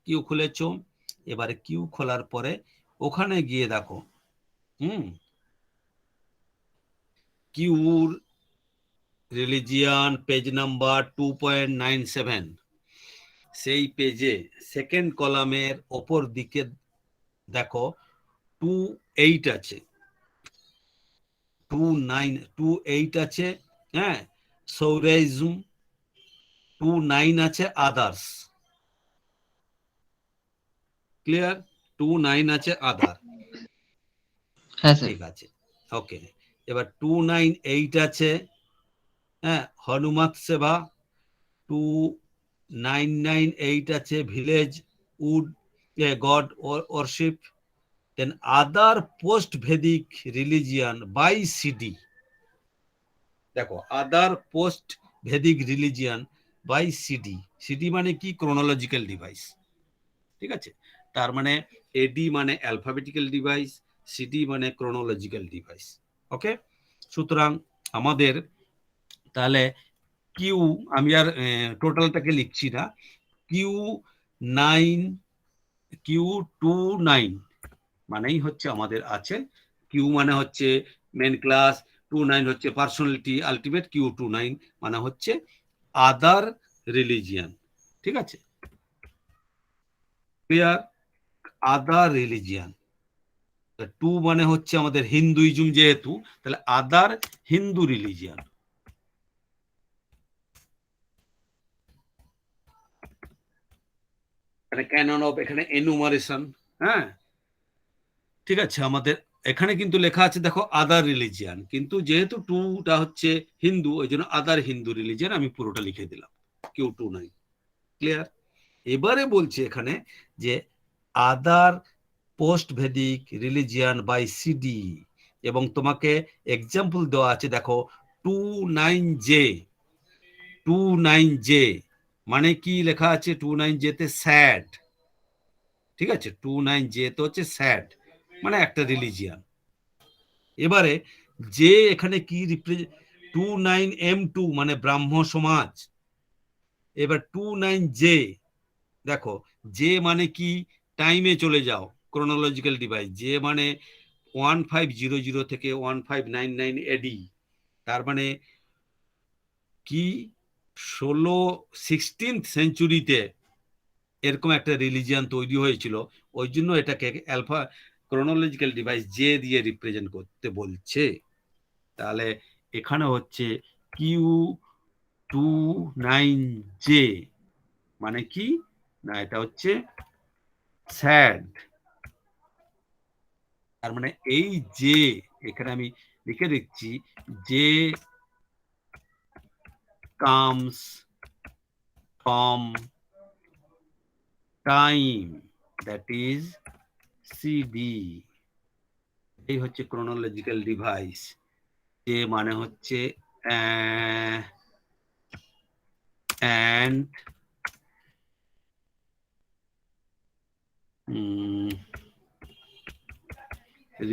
কিউ খুলেছো, এবারে কিউ খোলার পরে ওখানে গিয়ে দেখো, কিউর রিলিজিয়ান পেজ নাম্বার 2.97, সেই পেজে সেকেন্ড কলামের ওপর দিকে দেখো 28 আছে, 28 আছে, হ্যাঁ, সৌরাইজম, 29 আছে আদার্স, ক্লিয়ার, 29 আছে আদার, হ্যাঁ স্যার। ঠিক আছে, ওকে। এবার 298 আছে, হ্যাঁ, হনুমত সেবা, 2998 আছে village wood god worship, then other post Vedic religion by CD, দেখো other post Vedic religion by CD, CD মানে কি, ক্রোনোলজিক্যাল ডিভাইস, ঠিক আছে। তার মানে এডি মানে অ্যালফাবেটিক্যাল ডিভাইস, সিডি মানে ক্রোনোলজিক্যাল ডিভাইস, ওকে। সুতরাং আমাদের তাহলে কিউ, আমি আর টোটালটাকে লিখছি না, কিউ 29 মানেই হচ্ছে আমাদের আছে, কিউ মানে হচ্ছে মেন ক্লাস, 29 হচ্ছে পার্সোনালিটি আলটিমেট, কিউ 29 মানে হচ্ছে আদার রিলিজিয়ান, ঠিক আছে, ক্লিয়ার, আদার রিলিজিয়ান। 2 মানে হচ্ছে আমাদের হিন্দুইজম, যেহেতু তাহলে আদার হিন্দু রিলিজিয়ান, ক্যানন অফ, এখানে এনুমারেশন, হ্যাঁ, ঠিক আছে। আমাদের এখানে কিন্তু লেখা আছে দেখো আদার রিলিজিয়ান, কিন্তু যেহেতু 2টা হচ্ছে হিন্দু, ওই জন্য আদার হিন্দু রিলিজিয়ান আমি পুরোটা লিখে দিলাম, কিউ 29, ক্লিয়ার। এবারে বলছে এখানে যে other post Vedic religion by CD, এবং তোমাকে এক্সাম্পল দেওয়া আছে, দেখো 29J মানে কি লেখা আছে, 29J তে স্যাড, ঠিক আছে, 29J তো হচ্ছে স্যাড মানে একটা রিলিজিয়ান। এবারে যে এখানে কি 29M2 মানে ব্রাহ্ম সমাজ। এবার 29J দেখো, যে মানে কি, টাইমে চলে যাও, ক্রোনোলজিক্যাল ডিভাইস, যে মানে 1500 থেকে 1599 এডি, তার মানে কি 16th সেঞ্চুরিতে এরকম একটা রিলিজিয়ান তৈরি হয়েছিল, ওই জন্য এটাকে অ্যালফা ক্রোনোলজিক্যাল ডিভাইস জে দিয়ে রিপ্রেজেন্ট করতে বলছে। তাহলে এখানে হচ্ছে Q29J মানে কি না, এটা হচ্ছে স্যাড, তার মানে এই যে এখানে আমি লিখে দিচ্ছি, যে comes from time, that is CD. এই হচ্ছে chronological device, যে মানে হচ্ছে and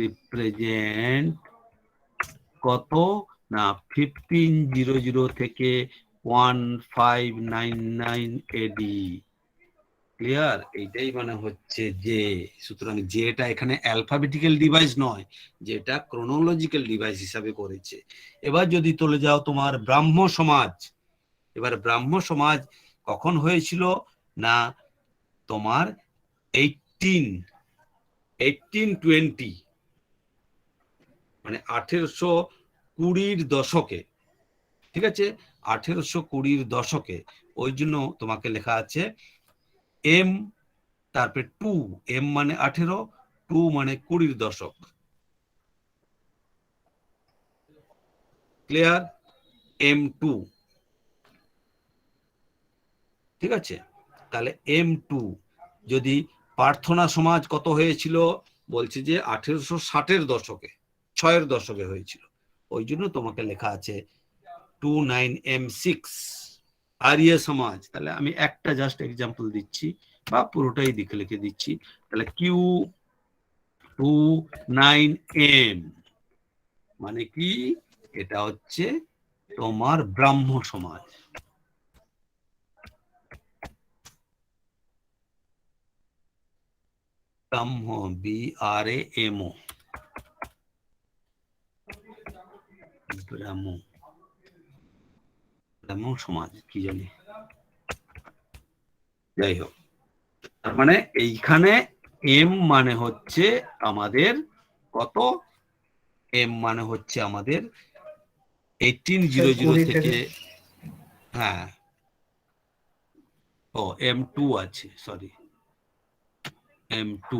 represent কত না 1500 থেকে 1599 AD। ক্লিয়ার? এইটাই মানে হচ্ছে যে, সুতরাং যেটা এখানে অ্যালফাবেটিক্যাল ডিভাইস নয়, যেটা ক্রোনোলজিক্যাল ডিভাইস হিসাবে করেছে। এবার যদি চলে যাও তোমার ব্রাহ্ম সমাজ, এবার ব্রাহ্ম সমাজ কখন হয়েছিল না তোমার 1820 মানে 1820 দশকে, ঠিক আছে, 1820 দশকে। ওই জন্য তোমাকে লেখা আছে এম, তারপরে 2, এম মানে 18, 2 মানে 20 দশক। ক্লিয়ার? M2, ঠিক আছে। তাহলে M2 যদি প্রার্থনা সমাজ কত হয়েছিল, বলছে যে 1860 দশকে, 6 দশকে হয়েছিল। ওই জন্য তোমাকে লেখা আছে 29M6। আর্য সমাজ, তাহলে আমি একটা জাস্ট এক্সাম্পল দিচ্ছি বা পুরোটাই লিখে দিচ্ছি। তাহলে Q29M মানে কি, এটা হচ্ছে তোমার ব্রাহ্ম সমাজ। ব্রাহ্ম, BRAMO, ব্রাহ্ম সমাজ, কি জানি, যাই হোক। তার মানে এইখানে এম মানে হচ্ছে আমাদের কত, এম মানে হচ্ছে আমাদের 1800 থেকে, হ্যাঁ, ও M2 আছে, সরি, M2,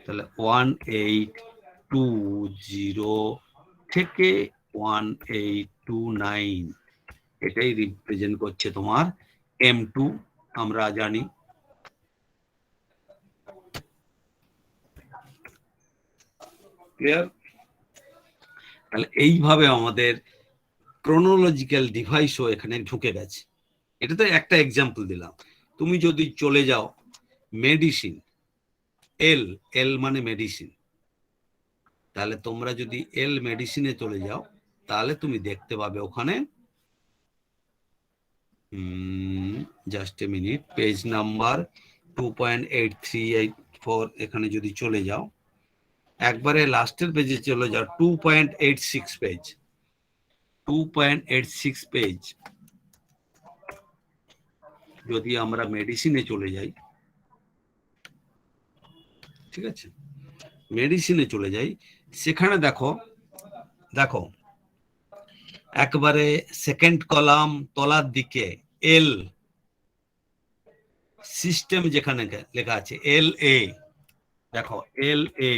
তাহলে 1820 থেকে 1829, এটাই রিপ্রেজেন্ট করছে তোমার M2, আমরা জানি। ক্লিয়ার? তাহলে এইভাবে আমাদের ক্রোনোলজিক্যাল ডিভাইসও এখানে ঢুকে গেছে। এটা তো একটা এক্সাম্পল দিলাম। তুমি যদি চলে যাও মেডিসিন, এল, এল মানে মেডিসিন, তাহলে তোমরা যদি এল মেডিসিনে চলে যাও, তাহলে তুমি দেখতে পাবে ওখানে, just a minute, page number 2.8384, এখানে যদি চলে যাও, একবারে লাস্টের পেজে চলে যাও, 2.86 পেজ, 2.86 পেজ যদি আমরা মেডিসিনে চলে যাই, ঠিক আছে, মেডিসিনে চলে যাই, সেখানে দেখো, দেখো একবারে সেকেন্ড কলাম তলার দিকে এল সিস্টেম যেখানে লেখা আছে LA, দেখো LA,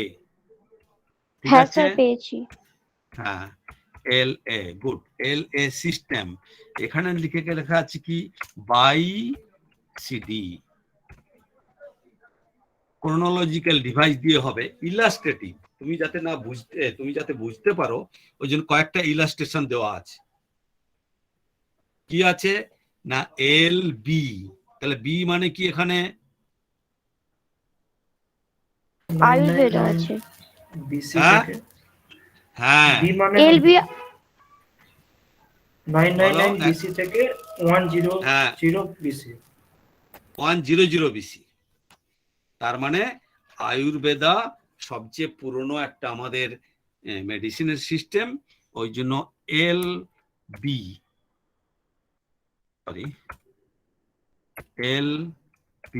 ঠিক হ্যাঁ আছে, স্যার পেয়েছি। হ্যাঁ LA, গুড, LA সিস্টেম। এখানে লেখা আছে কি, বাই CD, ক্রোনোলজিক্যাল ডিভাইস দিয়ে হবে, ইলাস্ট্রেটিভ, তুমি যাতে বুঝতে পারো, ওই জন্য কয়েকটা ইলাস্ট্রেশন দেওয়া আছে। কি আছে না LB, তাহলে বি মানে কি এখানে, আয়ুর্বেদা আছে। BC হ্যাঁ? থেকে হ্যাঁ, বি মানে এলবি 999 BC থেকে 100 হ্যাঁ, BC, 100 BC। তার মানে আয়ুর্বেদা সবচেয়ে পুরনো একটা আমাদের মেডিসিনের সিস্টেম, ওই জন্য LB, সরি, LB,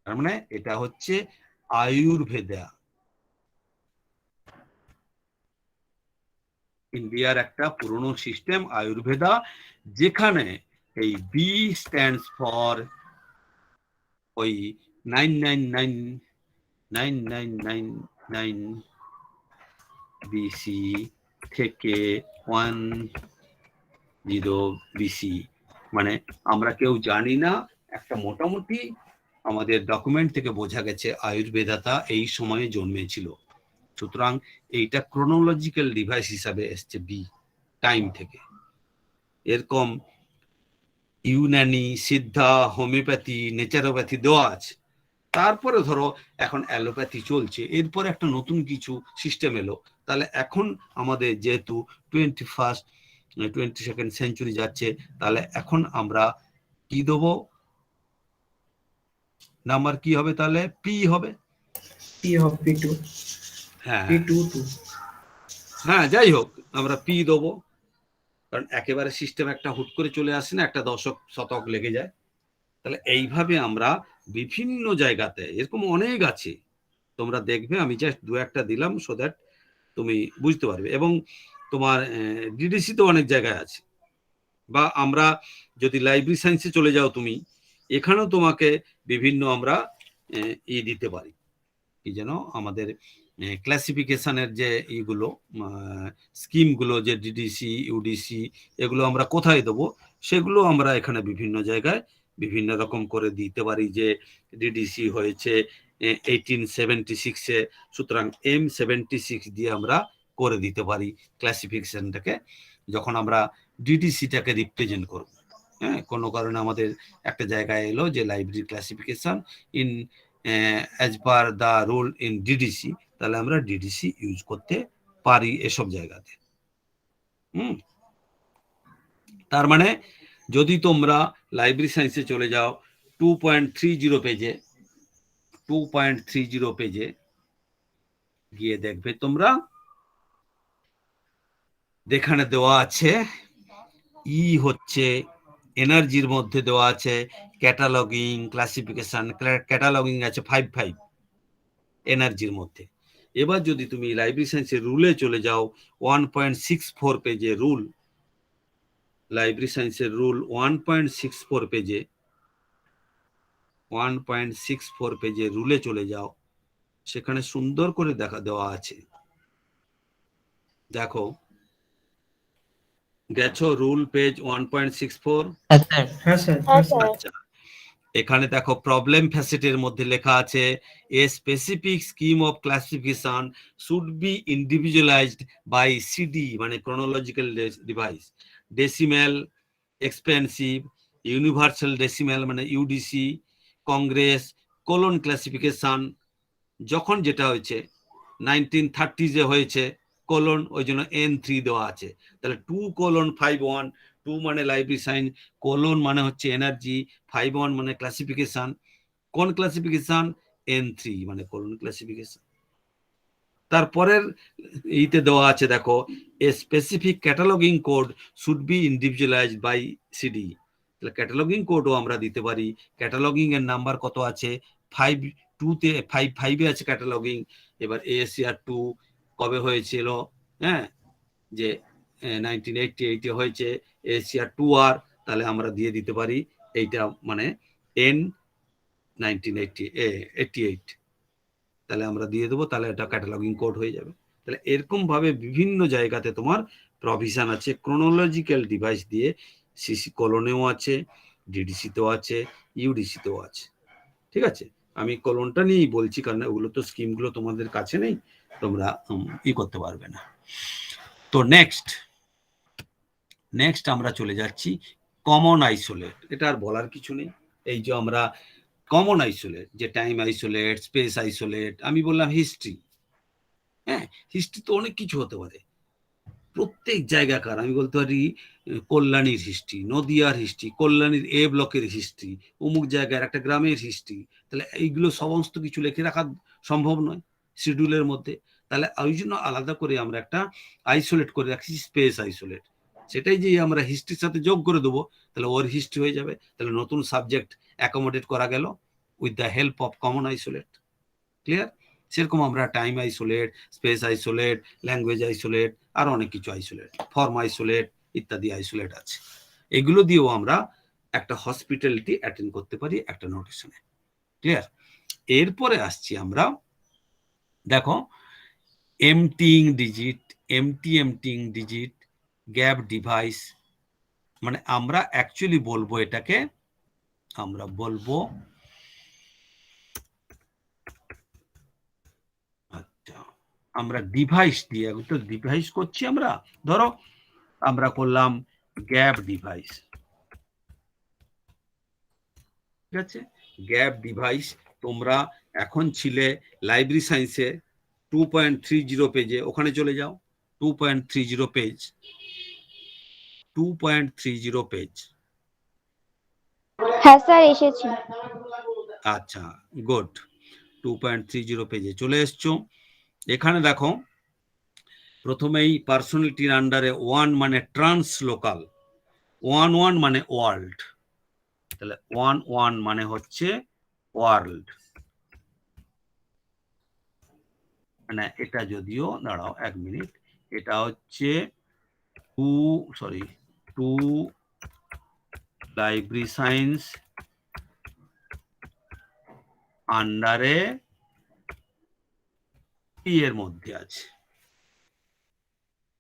তার মানে এটা হচ্ছে আয়ুর্বেদা, ইন্ডিয়ার একটা পুরনো সিস্টেম আয়ুর্বেদা, যেখানে এই বি স্ট্যান্ডস ফর ওই 999 BC থেকে জিরো বিসি, মানে আমরা কেউ জানি না, একটা মোটামুটি আমাদের ডকুমেন্ট থেকে বোঝা গেছে আয়ুর্বেদাতা এই সময়ে জন্মেছিল। সুতরাং এইটা ক্রোনোলজিক্যাল ডিভাইস হিসাবে এসছে বি টাইম থেকে। এরকম ইউনানি, সিদ্ধা, হোমিওপ্যাথি, নেচারোপ্যাথি দেওয়া আছে। তারপরে ধরো এখন অ্যালোপ্যাথি চলছে, এরপরে একটা নতুন কিছু সিস্টেম এলো। তাহলে এখন আমাদের যেহেতু 22nd সেঞ্চুরি যাচ্ছে, তাহলে এখন আমরা কি দেবো, নাম্বার কি হবে, তাহলে পি হবে। পি হবে P2 হ্যাঁ P2 হ্যাঁ, যাই হোক আমরা পি দেবো, কারণ একেবারে সিস্টেম একটা হুট করে চলে আসে না, একটা দশক শতক লেগে যায়। তাহলে এইভাবে আমরা বিভিন্ন জায়গাতে, এরকম অনেক আছে, তোমরা দেখবে, আমি জাস্ট দু একটা দিলাম সো দ্যাট তুমি বুঝতে পারবে। এবং তোমার ডিডিসি তো অনেক জায়গায় আছে, বা আমরা যদি লাইব্রেরি সায়েন্সে চলে যাও তুমি, এখানেও তোমাকে বিভিন্ন আমরা দিতে পারি, কি যেন আমাদের ক্লাসিফিকেশনের যে এইগুলো স্কিমগুলো, যে ডিডিসি, ইউডিসি, এগুলো আমরা কোথায় দেবো, সেগুলো আমরা এখানে বিভিন্ন জায়গায় বিভিন্ন রকম করে দিতে পারি। যে ডিডিসি হয়েছে 1876-এ, সুতরাং M76 দিয়ে আমরা করে দিতে পারি ক্লাসিফিকেশনটাকে, যখন আমরা ডিডিসিটাকে রিপ্রেজেন্ট করব। হ্যাঁ, কোনো কারণে আমাদের একটা জায়গায় এলো যে library classification in as per the rule in DDC, তাহলে আমরা ডিডিসি ইউজ করতে পারি এসব জায়গাতে। তার মানে যদি তোমরা লাইব্রেরি সায়েন্সে চলে যাও 2.30 পেজে, 2.30 পেজে গিয়ে দেখবে তোমরা, যেখানে দেওয়া আছে ই হচ্ছে এনার্জির মধ্যে দেওয়া আছে ক্যাটালগিং, ক্লাসিফিকেশন, ক্যাটালগিং আছে 5 এনার্জির মধ্যে। এবার যদি তুমি লাইব্রেরি সায়েন্সের রুলে চলে যাও 1.64 পেজে রুল, লাইব্রেরি সায়েন্সের রুল 1.64 পেজে, 1.64 পেজে রুলে চলে যাও, সেখানে সুন্দর করে দেখা দেওয়া আছে। দেখো, গেছো রুল পেজ 1.64? হ্যাঁ স্যার আচ্ছা, এখানে দেখো প্রবলেম ফ্যাসেটের মধ্যে লেখা আছে a specific scheme of classification should be individualised by CD, মানে chronological device, decimal, expensive, universal decimal মানে ইউডিসি, কংগ্রেস, কোলন ক্লাসিফিকেশন, যখন যেটা হয়েছে 1930-এ হয়েছে কোলন, ওই জন্য N3 দেওয়া আছে। তাহলে 2:51, 2 মানে লাইব্রেরি সায়েন্স, কোলন মানে হচ্ছে এনার্জি, 51 মানে ক্লাসিফিকেশন। কোন ক্লাসিফিকেশন? N3 মানে কোলন ক্লাসিফিকেশন। তারপরের এইতে দেওয়া আছে দেখো, a specific cataloguing code should be individualised by CD. তাহলে ক্যাটালগিং কোডও আমরা দিতে পারি। ক্যাটালগিং এর নাম্বার কত আছে? 5.2-তে 5.5-এ আছে ক্যাটালগিং। এবার ASCR 2 কবে হয়েছিল? হ্যাঁ, যে 1988-এ হয়েছে ASCR 2R, তাহলে আমরা দিয়ে দিতে পারি এইটা, মানে N 1988, তাহলে আমরা দিয়ে দেবো, তাহলে এটা ক্যাটালগিং কোড হয়ে যাবে। তাহলে এরকম ভাবে বিভিন্ন জায়গাতে তোমার প্রভিশন আছে ক্রোনোলজিক্যাল ডিভাইস দিয়ে, সিসি কোলনেও আছে, ডিডিসিতেও আছে, ইউডিসিতেও আছে। ঠিক আছে, আমি কোলনটা নিয়েই বলছি, কারণ ওগুলো তো স্কিমগুলো তোমাদের কাছে নেই, তোমরা করতে পারবে না। তো নেক্সট আমরা চলে যাচ্ছি কমন আইসোলেট। এটা আর বলার কিছু নেই। এই যে আমরা কমন আইসোলেট, যে টাইম আইসোলেট, স্পেস আইসোলেট, আমি বললাম হিস্ট্রি। হ্যাঁ, হিস্ট্রি তো অনেক কিছু হতে পারে, প্রত্যেক জায়গাকার। আমি বলতে পারি কল্যাণীর হিস্ট্রি, নদিয়ার হিস্ট্রি, কল্যাণীর A ব্লকের হিস্ট্রি, অমুক জায়গার একটা গ্রামের হিস্ট্রি। তাহলে এইগুলো সমস্ত কিছু লিখে রাখা সম্ভব নয় শিডিউলের মধ্যে। তাহলে ওই জন্য আলাদা করে আমরা একটা আইসোলেট করে রাখছি, স্পেস আইসোলেট। সেটাই যে আমরা হিস্ট্রির সাথে যোগ করে দেবো, তাহলে ওর হিস্ট্রি হয়ে যাবে। তাহলে নতুন সাবজেক্ট অ্যাকোমোডেট করা গেল with the help of common isolate. Clear? সেরকম আমরা time isolate, space isolate, language isolate, আর অনেক কিছু আইসোলেট, ফর্ম আইসোলেট ইত্যাদি আইসোলেট আছে। এগুলো দিয়েও আমরা একটা হসপিটালিটি অ্যাটেন্ড করতে পারি একটা নোটেশনে। ক্লিয়ার? এরপরে আসছি আমরা, দেখো emptying digit, emptying digit, gap device, মানে আমরা অ্যাকচুয়ালি বলবো এটাকে, আমরা বলবো আচ্ছা আমরা ডিভাইস দিয়ে, তো ডিভাইস করছি আমরা, ধরো আমরা করলাম গ্যাপ ডিভাইস, ঠিক আছে? গ্যাপ ডিভাইস তোমরা এখন ছিলে লাইব্রেরি সায়েন্সে 2.30 পেজে, ওখানে চলে যাও 2.30 পেজ, 2.30 পেজ। হ্যাঁ স্যার এসেছি। আচ্ছা গুড, 2.30 পেজে চলে এসছো। এখানে দেখো প্রথমেই পার্সোনালিটির আন্ডারে 1 মানে ট্রান্স লোকাল, 1 মানে ওয়ার্ল্ড, তাহলে 1 মানে হচ্ছে ওয়ার্ল্ড। মানে এটা যদিও দাঁড়াও 1 মিনিট, এটা হচ্ছে 2 লাইব্রেরি সায়েন্স আন্ডারে পি এর মধ্যে আছে,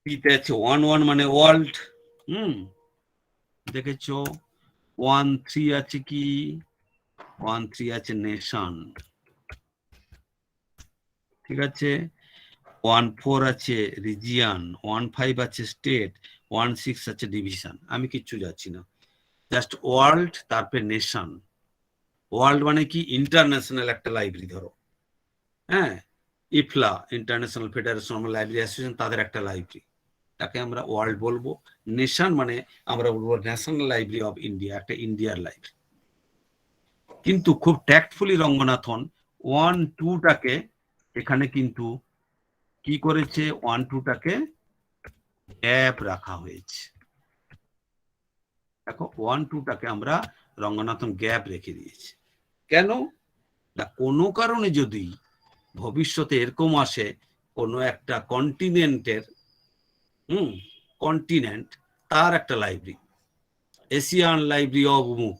পিতে আছে 1 মানে ওয়ার্ল্ড, দেখেছো। 1.3 আছে কি, 1.3 আছে নেশন, ঠিক আছে। 1.4 আছে রিজিয়ন, 1.5 আছে স্টেট, 1.6 আছে ডিভিশন। আমি কিচ্ছু যাচ্ছি না, জাস্ট ওয়ার্ল্ড তারপরে নেশন। ওয়ার্ল্ড মানে কি, ইন্টারন্যাশনাল একটা লাইব্রেরি ধরো, হ্যাঁ, IFLA international federation of library association, তাদের একটা লাইব্রেরি, তাকে আমরা ওয়ার্ল্ড বলবো। নেশন মানে আমরা বলবো ন্যাশনাল লাইব্রেরি অফ ইন্ডিয়া, একটা ইন্ডিয়ার লাইব্রেরি। কিন্তু খুব ট্যাক্টফুলি রঙ্গনাথন 1-2টাকে এখানে কিন্তু কি করেছে, 1-2টাকে গ্যাপ রাখা হয়েছে। দেখো 1-2টাকে আমরা রঙ্গনাথন গ্যাপ রেখে দিয়েছি। কেন না, কোনো কারণে যদি ভবিষ্যতে এরকম আসে কোনো একটা কন্টিনেন্টের, কন্টিনেন্ট তার একটা লাইব্রেরি, এশিয়ান লাইব্রেরি অব অমুক,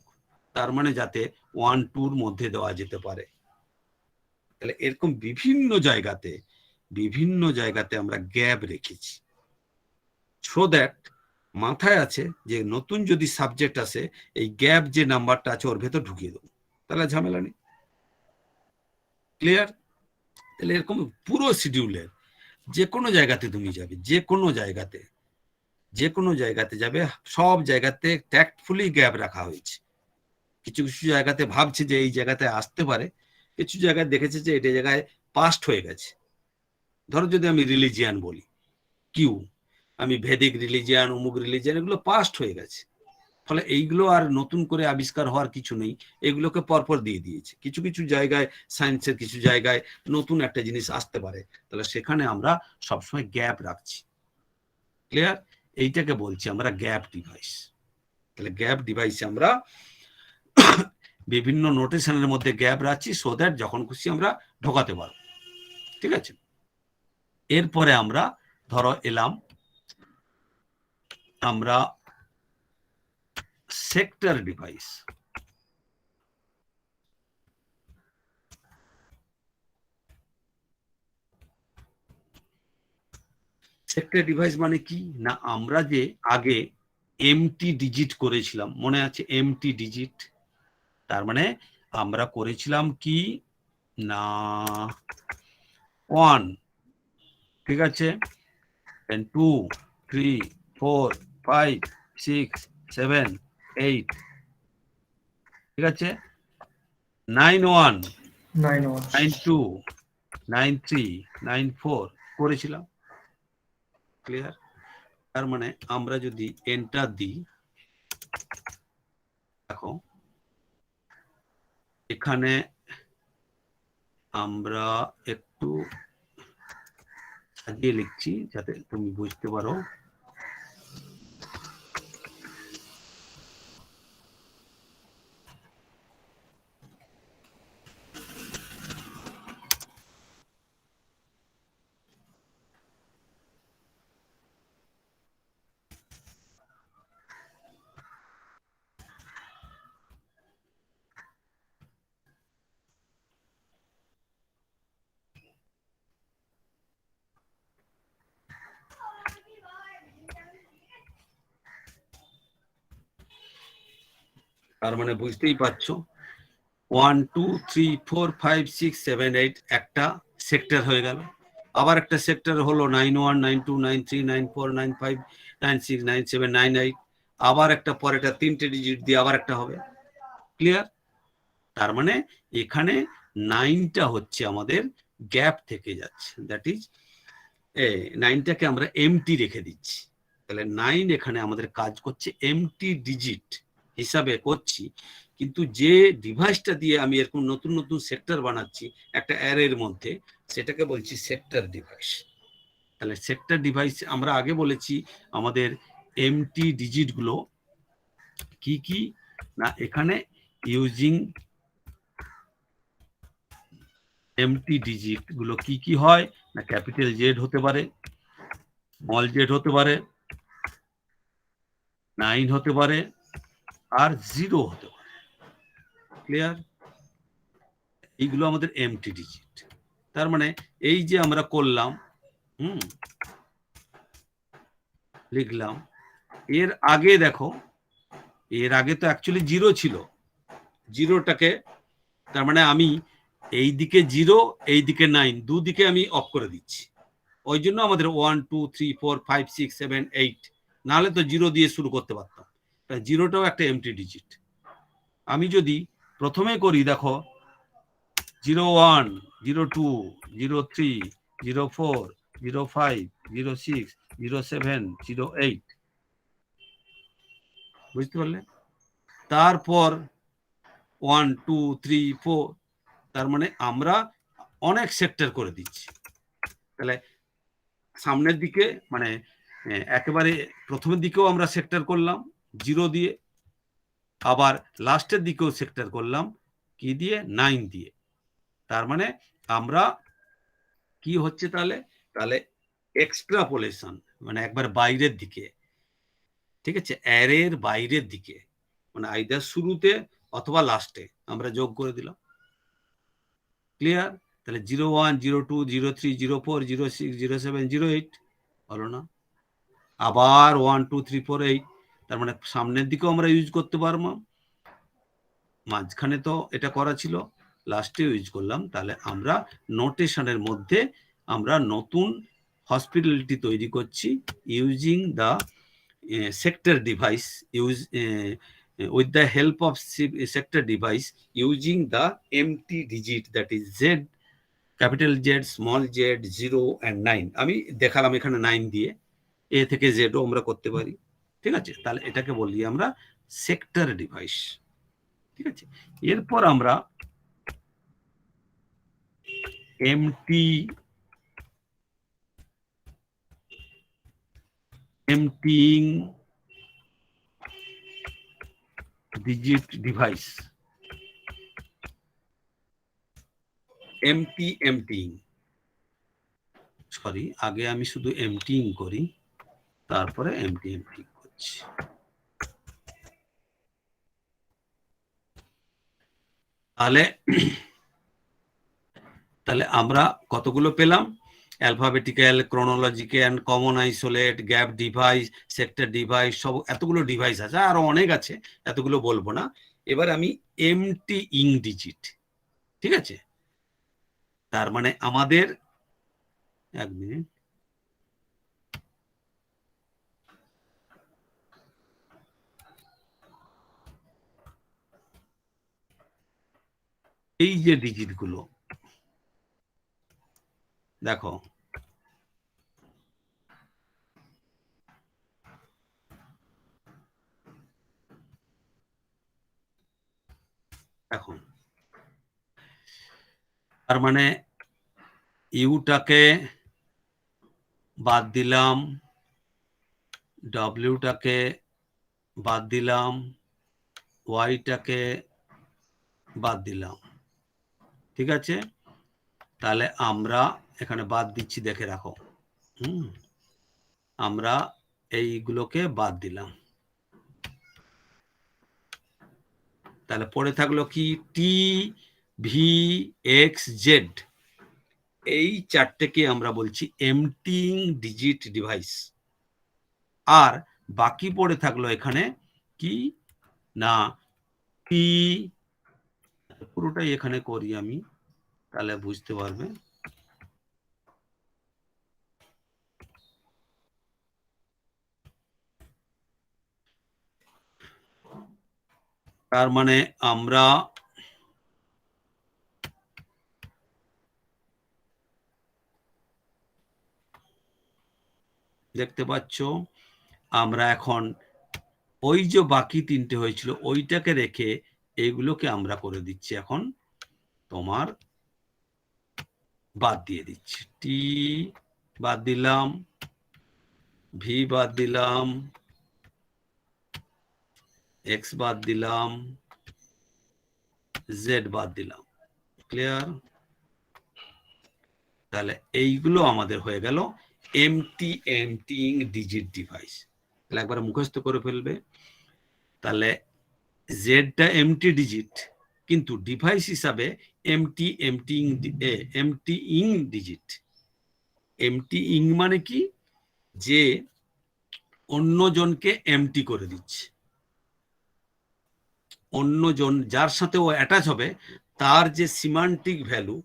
তার মানে যাতে 1-2-র মধ্যে দেওয়া যেতে পারে। তাহলে এরকম বিভিন্ন জায়গাতে আমরা গ্যাপ রেখেছি, সো দ্যাট মাথায় আছে যে নতুন যদি সাবজেক্ট আসে এই গ্যাপ যে নাম্বারটা আছে ওর ভেতর ঢুকিয়ে দেবো, তাহলে ঝামেলা নেই। ক্লিয়ার? তাহলে এরকম পুরো শিডিউলের যে কোনো জায়গাতে তুমি যাবে, যে কোনো জায়গাতে যাবে, সব জায়গাতে ট্যাক্টফুলি গ্যাপ রাখা হয়েছে। কিছু কিছু জায়গাতে ভাবছে যে এই জায়গাতে আসতে পারে, কিছু জায়গায় দেখেছে যে এটা জায়গায় পাস্ট হয়ে গেছে। ধরো যদি আমি রিলিজিয়ান বলি, কিউ, আমি ভেদিক রিলিজিয়ান, অমুক রিলিজিয়ান, এগুলো পাস্ট হয়ে গেছে, ফলে এইগুলো আর নতুন করে আবিষ্কার হওয়ার কিছু নেই, এগুলোকে পরপর দিয়ে দিয়েছে। কিছু কিছু জায়গায় সায়েন্সের কিছু জায়গায় নতুন একটা জিনিস আসতে পারে, তাহলে সেখানে আমরা সবসময় গ্যাপ রাখছি। ক্লিয়ার? এইটাকে বলছি আমরা গ্যাপ ডিভাইস। তাহলে গ্যাপ ডিভাইসে আমরা বিভিন্ন নোটেশনের মধ্যে গ্যাপ রাখছি, সো দ্যাট যখন খুশি আমরা ঢোকাতে পারবো। ঠিক আছে, এরপরে আমরা ধরো এলাম আমরা সেক্টর ডিভাইস। সেক্টর ডিভাইস মানে কি না, আমরা যে আগে এমটি ডিজিট করেছিলাম, মনে আছে এমটি ডিজিট, তার মানে আমরা করেছিলাম কি না 1, ঠিক আছে, 2, 3, 4, 5, 6, 7, 8, ঠিক আছে, 9-1, 9-1 9-2, 9-3, 9-4 করেছিলাম। ক্লিয়ার? তার মানে আমরা যদি এন্টার দিই, দেখো এখানে আমরা একটু সাজিয়ে লিখছি যাতে তুমি বুঝতে পারো। তার মানে বুঝতেই পারছো 1 2 3 4 5 6 7 8 একটা সেক্টর হয়ে গেল। আবার একটা সেক্টর হলো 9 1 9 2 9 3 9 4 9 5 9 6 9 7 9 8, আবার একটা পরেটা 3টে ডিজিট দিয়ে আবার একটা হবে। ক্লিয়ার? তার মানে এখানে 9টা হচ্ছে আমাদের গ্যাপ থেকে যাচ্ছে, দ্যাট ইজ 9টাকে আমরা এমটি রেখে দিচ্ছি। তাহলে 9 এখানে আমাদের কাজ করছে এমটি ডিজিট হিসাবে করছি, কিন্তু যে ডিভাইসটা দিয়ে আমি এরকম নতুন নতুন সেক্টর বানাচ্ছি একটা অ্যারের মধ্যে, সেটাকে বলছি সেক্টর ডিভাইস। তাহলে সেক্টর ডিভাইস আমরা আগে বলেছি আমাদের এমটি ডিজিট গুলো কি কি না, এখানে ইউজিং এমটি ডিজিট গুলো কি কি হয় না, ক্যাপিটাল জেড হতে পারে, স্মল জেড হতে পারে, 9 হতে পারে, আর 0 হতে পারে। ক্লিয়ার? এইগুলো আমাদের এমটি ডিজিট। তার মানে এই যে আমরা করলাম, লিখলাম, এর আগে দেখো, এর আগে তো অ্যাকচুয়ালি 0 ছিল, 0টাকে তার মানে আমি এই দিকে 0 এই দিকে 9 দুদিকে আমি অফ করে দিচ্ছি। ওই জন্য আমাদের 1 2 3 4 5 6 7 8, নাহলে তো 0 দিয়ে শুরু করতে পারতাম। 0টাও একটা এমটি ডিজিট। আমি যদি প্রথমে করি, দেখো 01 02 03 04 05 06 07 08, বুঝতে পারলে? তারপর 1 2 3 4, তার মানে আমরা অনেক সেক্টর করে দিচ্ছি। তাহলে সামনের দিকে মানে একেবারে প্রথমের দিকেও আমরা সেক্টর করলাম 0 দিয়ে, আবার লাস্টের দিকেও সেক্টর করলাম কি দিয়ে, 9 দিয়ে। তার মানে আমরা কি হচ্ছে তাহলে এক্সট্রাপোলেশন, মানে একবার বাইরের দিকে, ঠিক আছে, অ্যারের বাইরের দিকে, মানে আইদার শুরুতে অথবা লাস্টে আমরা যোগ করে দিলাম। ক্লিয়ার? তাহলে 01 02 03 04 06 07 08 হলো না? আবার 1 2 3 4 8, তার মানে সামনের দিকেও আমরা ইউজ করতে পারবো, মাঝখানে তো এটা করা ছিল, লাস্টে ইউজ করলাম। তাহলে আমরা নোটেশনের মধ্যে আমরা নতুন হসপিটালিটি তৈরি করছি using the sector device, with the help of sector device using the empty digit, that is Z, capital Z, small z, 0 and 9. আমি দেখালাম এখানে 9 দিয়ে, এ থেকে জেডও আমরা করতে পারি। ঠিক আছে? তাহলে এটাকে বলি আমরা সেক্টর ডিভাইস। ঠিক আছে? এরপর আমরা emptying digit device, emptying, sorry, আগে আমি শুধু এমটিং করি, তারপরে এমটিং করছি। তাহলে আমরা কতগুলো পেলাম? Alphabetical, chronological, common isolate, gap device, sector device, সব এতগুলো ডিভাইস আছে, আরো অনেক আছে, এতগুলো বলবো না। এবার আমি এমটিং ডিজিট, ঠিক আছে, তার মানে আমাদের, এক মিনিট, এই যে ডিজিট গুলো দেখো, এখন তার মানে ইউটাকে বাদ দিলাম, ডব্লিউটাকে বাদ দিলাম, ওয়াইটাকে বাদ দিলাম, ঠিক আছে? তাহলে আমরা এখানে বাদ দিচ্ছি, দেখে রাখো, আমরা এইগুলোকে বাদ দিলাম। তাহলে পড়ে থাকলো কি, টি ভি এক্স জেড, এই চারটেকে আমরা বলছি এমটিং ডিজিট ডিভাইস। আর বাকি পড়ে থাকলো এখানে কি না, টি পুরোটাই এখানে করি আমি, তাহলে বুঝতে পারবে। তার মানে আমরা দেখতে পাচ্ছ আমরা এখন ওই যে বাকি তিনটে হয়েছিল ওইটাকে রেখে এইগুলোকে আমরা করে দিচ্ছি এখন তোমার বাদ দিয়ে দিচ্ছি। টি বাদ দিলাম, ভি বাদ দিলাম, এক্স বাদ দিলাম, জেড বাদ দিলাম। ক্লিয়ার? তাহলে এইগুলো আমাদের হয়ে গেল এমটিইং ডিজিট ডিভাইস। তাহলে একবার মুখস্থ করে ফেলবে। তাহলে জেডটা এমটি ডিজিট, কিন্তু ডিভাইস হিসাবে এমটিইং ডিজিট। এমটিইং মানে কি? যে অন্যজনকে এমটি করে দিচ্ছে, অন্যজন যার সাথে ও অ্যাটাচ হবে তার যে সিমান্টিক ভ্যালু,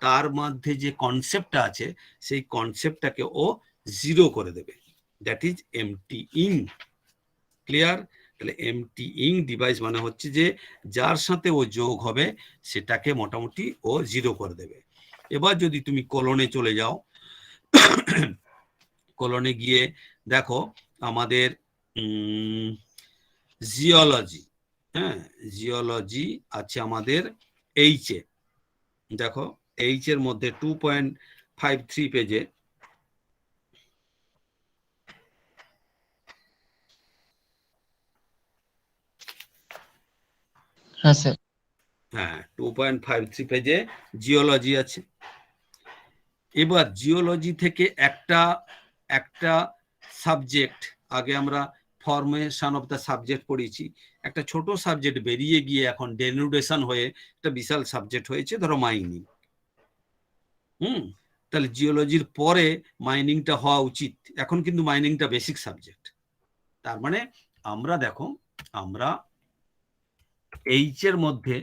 তার মধ্যে যে কনসেপ্টটা আছে সেই কনসেপ্টটাকে ও জিরো করে দেবে। That is emptying. ক্লিয়ার? তাহলে এমটিইং ডিভাইস মানে হচ্ছে যে যার সাথে ও যোগ হবে সেটাকে মোটামুটি ও জিরো করে দেবে। এবার যদি তুমি কলনে চলে যাও, কলনে গিয়ে দেখো আমাদের জিওলজি, হ্যাঁ জিওলজি আছে আমাদের এইচ এ। দেখো এইচ এর মধ্যে 2.53 পেজে হ্যাঁ স্যার। হ্যাঁ 2.53 পেজে জিওলজি আছে। এবার জিওলজি থেকে একটা সাবজেক্ট, আগে আমরা ফরমেশন অফ দ্য সাবজেক্ট পড়েছি, একটা ছোট সাবজেক্ট বেরিয়ে গিয়ে এখন ডেনুডেশন হয়ে একটা বিশাল সাবজেক্ট হয়েছে, ধরো মাইনিং। তাহলে জিওলজির পরে মাইনিংটা হওয়া উচিত, এখন কিন্তু মাইনিংটা বেসিক সাবজেক্ট। তার মানে আমরা দেখো আমরা এইচ এর মধ্যে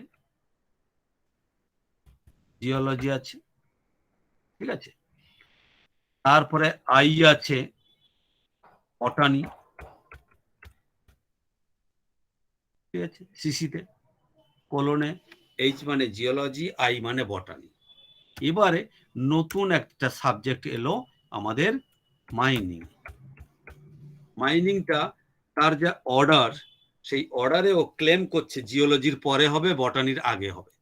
জিওলজি আছে, ঠিক আছে, তারপরে আই আছে বটানি, ঠিক আছে সিসিতে। কোলনে এইচ মানে জিওলজি, আই মানে বটানি। এবারে নতুন একটা সাবজেক্ট এলো আমাদের মাইনিং। মাইনিংটা তার যে অর্ডার, সেই অর্ডারে ও ক্লেম করছে জিওলজির পরে হবে, বটানির আগে হবে।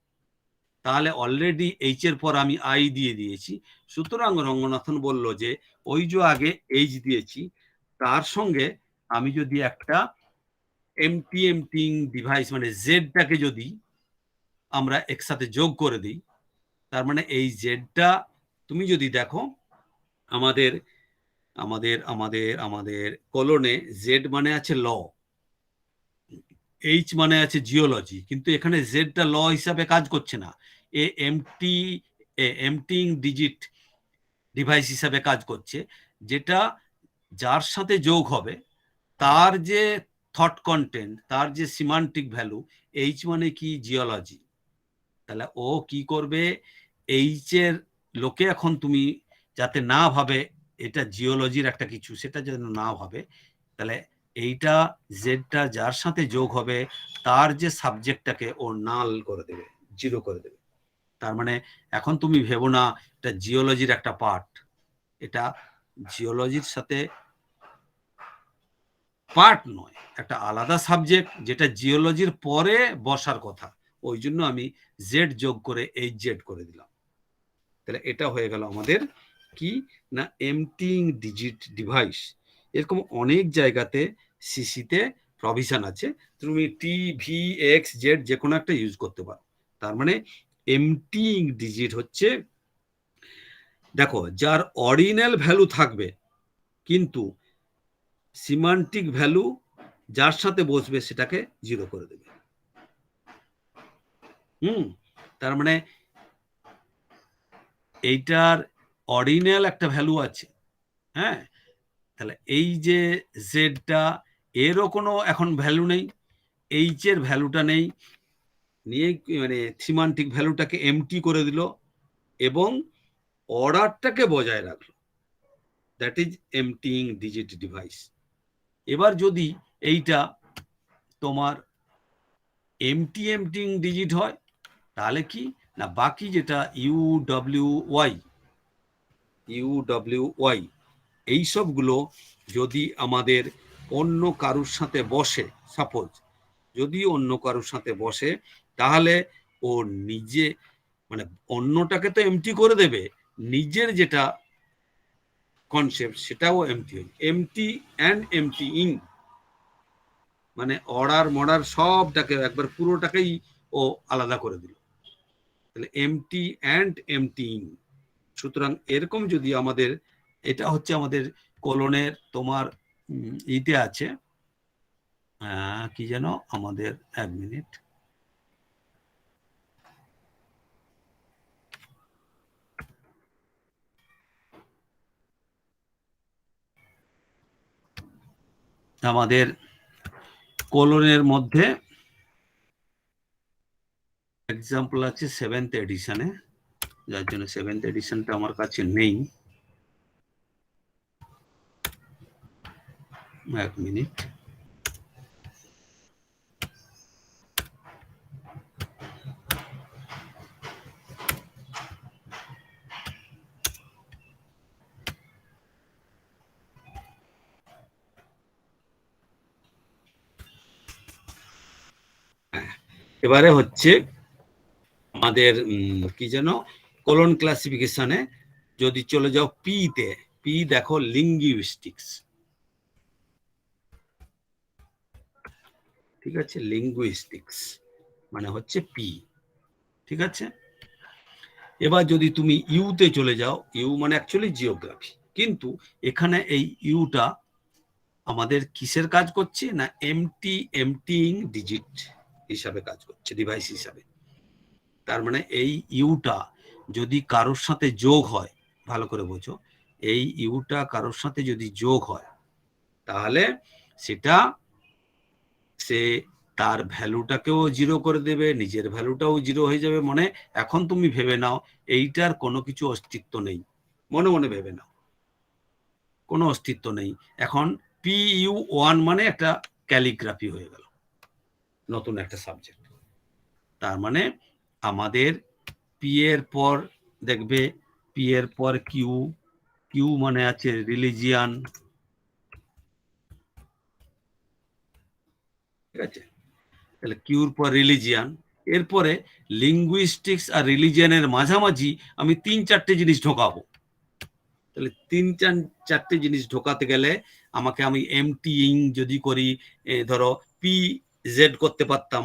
তাহলে অলরেডি এইচ এর পর আমি আই দিয়ে দিয়েছি, সুতরাং রঙ্গনাথন বলল যে ওই যে আগে এইচ দিয়েছি তার সঙ্গে আমি যদি একটা এমটিইং ডিভাইস মানে জেডটাকে যদি আমরা একসাথে যোগ করে দিই, তার মানে এই জেডটা তুমি যদি দেখো আমাদের আমাদের আমাদের আমাদের কলনে জেড মানে আছে ল, এইচ মানে আছে জিওলজি, কিন্তু এখানে জেডটা ল হিসাবে কাজ করছে না, এ এমটিইং ডিজিট ডিভাইস হিসাবে কাজ করছে। যেটা যার সাথে যোগ হবে তার যে থট কন্টেন্ট, তার যে সিমান্টিক ভ্যালু, এইচ মানে কি জিওলজি। তাহলে ও কি করবে, এইচ এর লোকে এখন তুমি যাতে না ভাবে এটা জিওলজির একটা কিছু, সেটা যেন না ভাবে, তাহলে এইটা জেডটা যার সাথে যোগ হবে তার যে সাবজেক্টটাকে ও নাল করে দেবে, জিরো করে দেবে। তার মানে এখন তুমি ভেবো না এটা জিওলজির একটা পার্ট, এটা জিওলজির সাথে পার্ট নয়, একটা আলাদা সাবজেক্ট যেটা জিওলজির পরে বসার কথা। ওই জন্য আমি জেড যোগ করে এইচ জেড করে দিলাম। তাহলে এটা হয়ে গেল আমাদের কি না এমটিইং ডিজিট ডিভাইস। এরকম অনেক জায়গাতে সিসিতে প্রভিশন আছে, তুমি টি ভি এক্স জেড যে কোনো একটা ইউজ করতে পারো। তার মানে এমটিইং ডিজিট হচ্ছে, দেখো যার অরিজিনাল ভ্যালু থাকবে কিন্তু সিমান্টিক ভ্যালু যার সাথে বসবে সেটাকে জিরো করে দেবে। তার মানে এইটার অরিজিনাল একটা ভ্যালু আছে, হ্যাঁ। তাহলে এই যে জেডটা, এরও কোনো এখন ভ্যালু নেই, এইচ এর ভ্যালুটা নেই, নিয়ে মানে সিমান্টিক ভ্যালুটাকে এমটি করে দিল এবং অর্ডারটাকে বজায় রাখলো, that is emptying digit device. এবার যদি এইটা তোমার এমটিং ডিজিট হয় তাহলে কি না, বাকি যেটা ইউডব্লিউওয়াই এই সবগুলো যদি আমাদের অন্য কারুর সাথে বসে, সাপোজ যদি অন্য কারুর সাথে বসে, তাহলে ও নিজে মানে অন্যটাকে তো এমটি করে দেবে, নিজের যেটা কনসেপ্ট সেটাও এমটি হবে। এমটি অ্যান্ড এমটিং মানে অর্ডার মর্ডার সবটাকে একবার পুরোটাকেই ও আলাদা করে দিল, তাহলে এমটি অ্যান্ড এমটিং। সুতরাং এরকম যদি আমাদের, এটা হচ্ছে আমাদের কোলনের তোমার ইতে আছে, কি যেন আমাদের, এক মিনিট, আমাদের কোলনের মধ্যে এক্সাম্পল আছে 7th এডিশনে, যার জন্য 7th এডিশনটা আমার কাছে নেই, এক মিনিট। এবারে হচ্ছে আমাদের কি যেন কোলন ক্লাসিফিকেশনে যদি চলে যাও পি তে, পি দেখো লিঙ্গুইস্টিক্স, ঠিক আছে, লিঙ্গুইস্টিক্স মানে হচ্ছে পি, ঠিক আছে। এবার যদি তুমি ইউতে চলে যাও, ইউ মানে অ্যাকচুয়ালি জিওগ্রাফি, কিন্তু এখানে এই ইউটা আমাদের কিসের কাজ করছে না, এমটিং ডিজিট হিসাবে কাজ করছে, ডিভাইস হিসাবে। তার মানে এই ইউটা যদি কারোর সাথে যোগ হয়, ভালো করে বোঝো, এই ইউটা কারোর সাথে যদি যোগ হয় তাহলে সেটা সে তার ভ্যালুটাকেও জিরো করে দেবে, নিজের ভ্যালুটাও জিরো হয়ে যাবে। মানে এখন তুমি ভেবে নাও এইটার কোনো কিছু অস্তিত্ব নেই, মনে মনে ভেবে নাও কোনো অস্তিত্ব নেই। এখন PU1 মানে একটা ক্যালিগ্রাফি হয়ে গেল, নতুন একটা সাবজেক্ট। তার মানে আমাদের পি এর পর দেখবে, পি এর পর কিউ, কিউ মানে আছে রিলিজিয়ান, ঠিক আছে, তাহলে কিউর পর রিলিজিয়ান, এরপরে লিঙ্গুইস্টিক্স আর রিলিজিয়ানের মাঝামাঝি আমি 3-4টে জিনিস ঢোকাবো। তাহলে 3-4টে জিনিস ঢোকাতে গেলে আমাকে, আমি এমটিং যদি করি, ধরো পি জেড করতে পারতাম,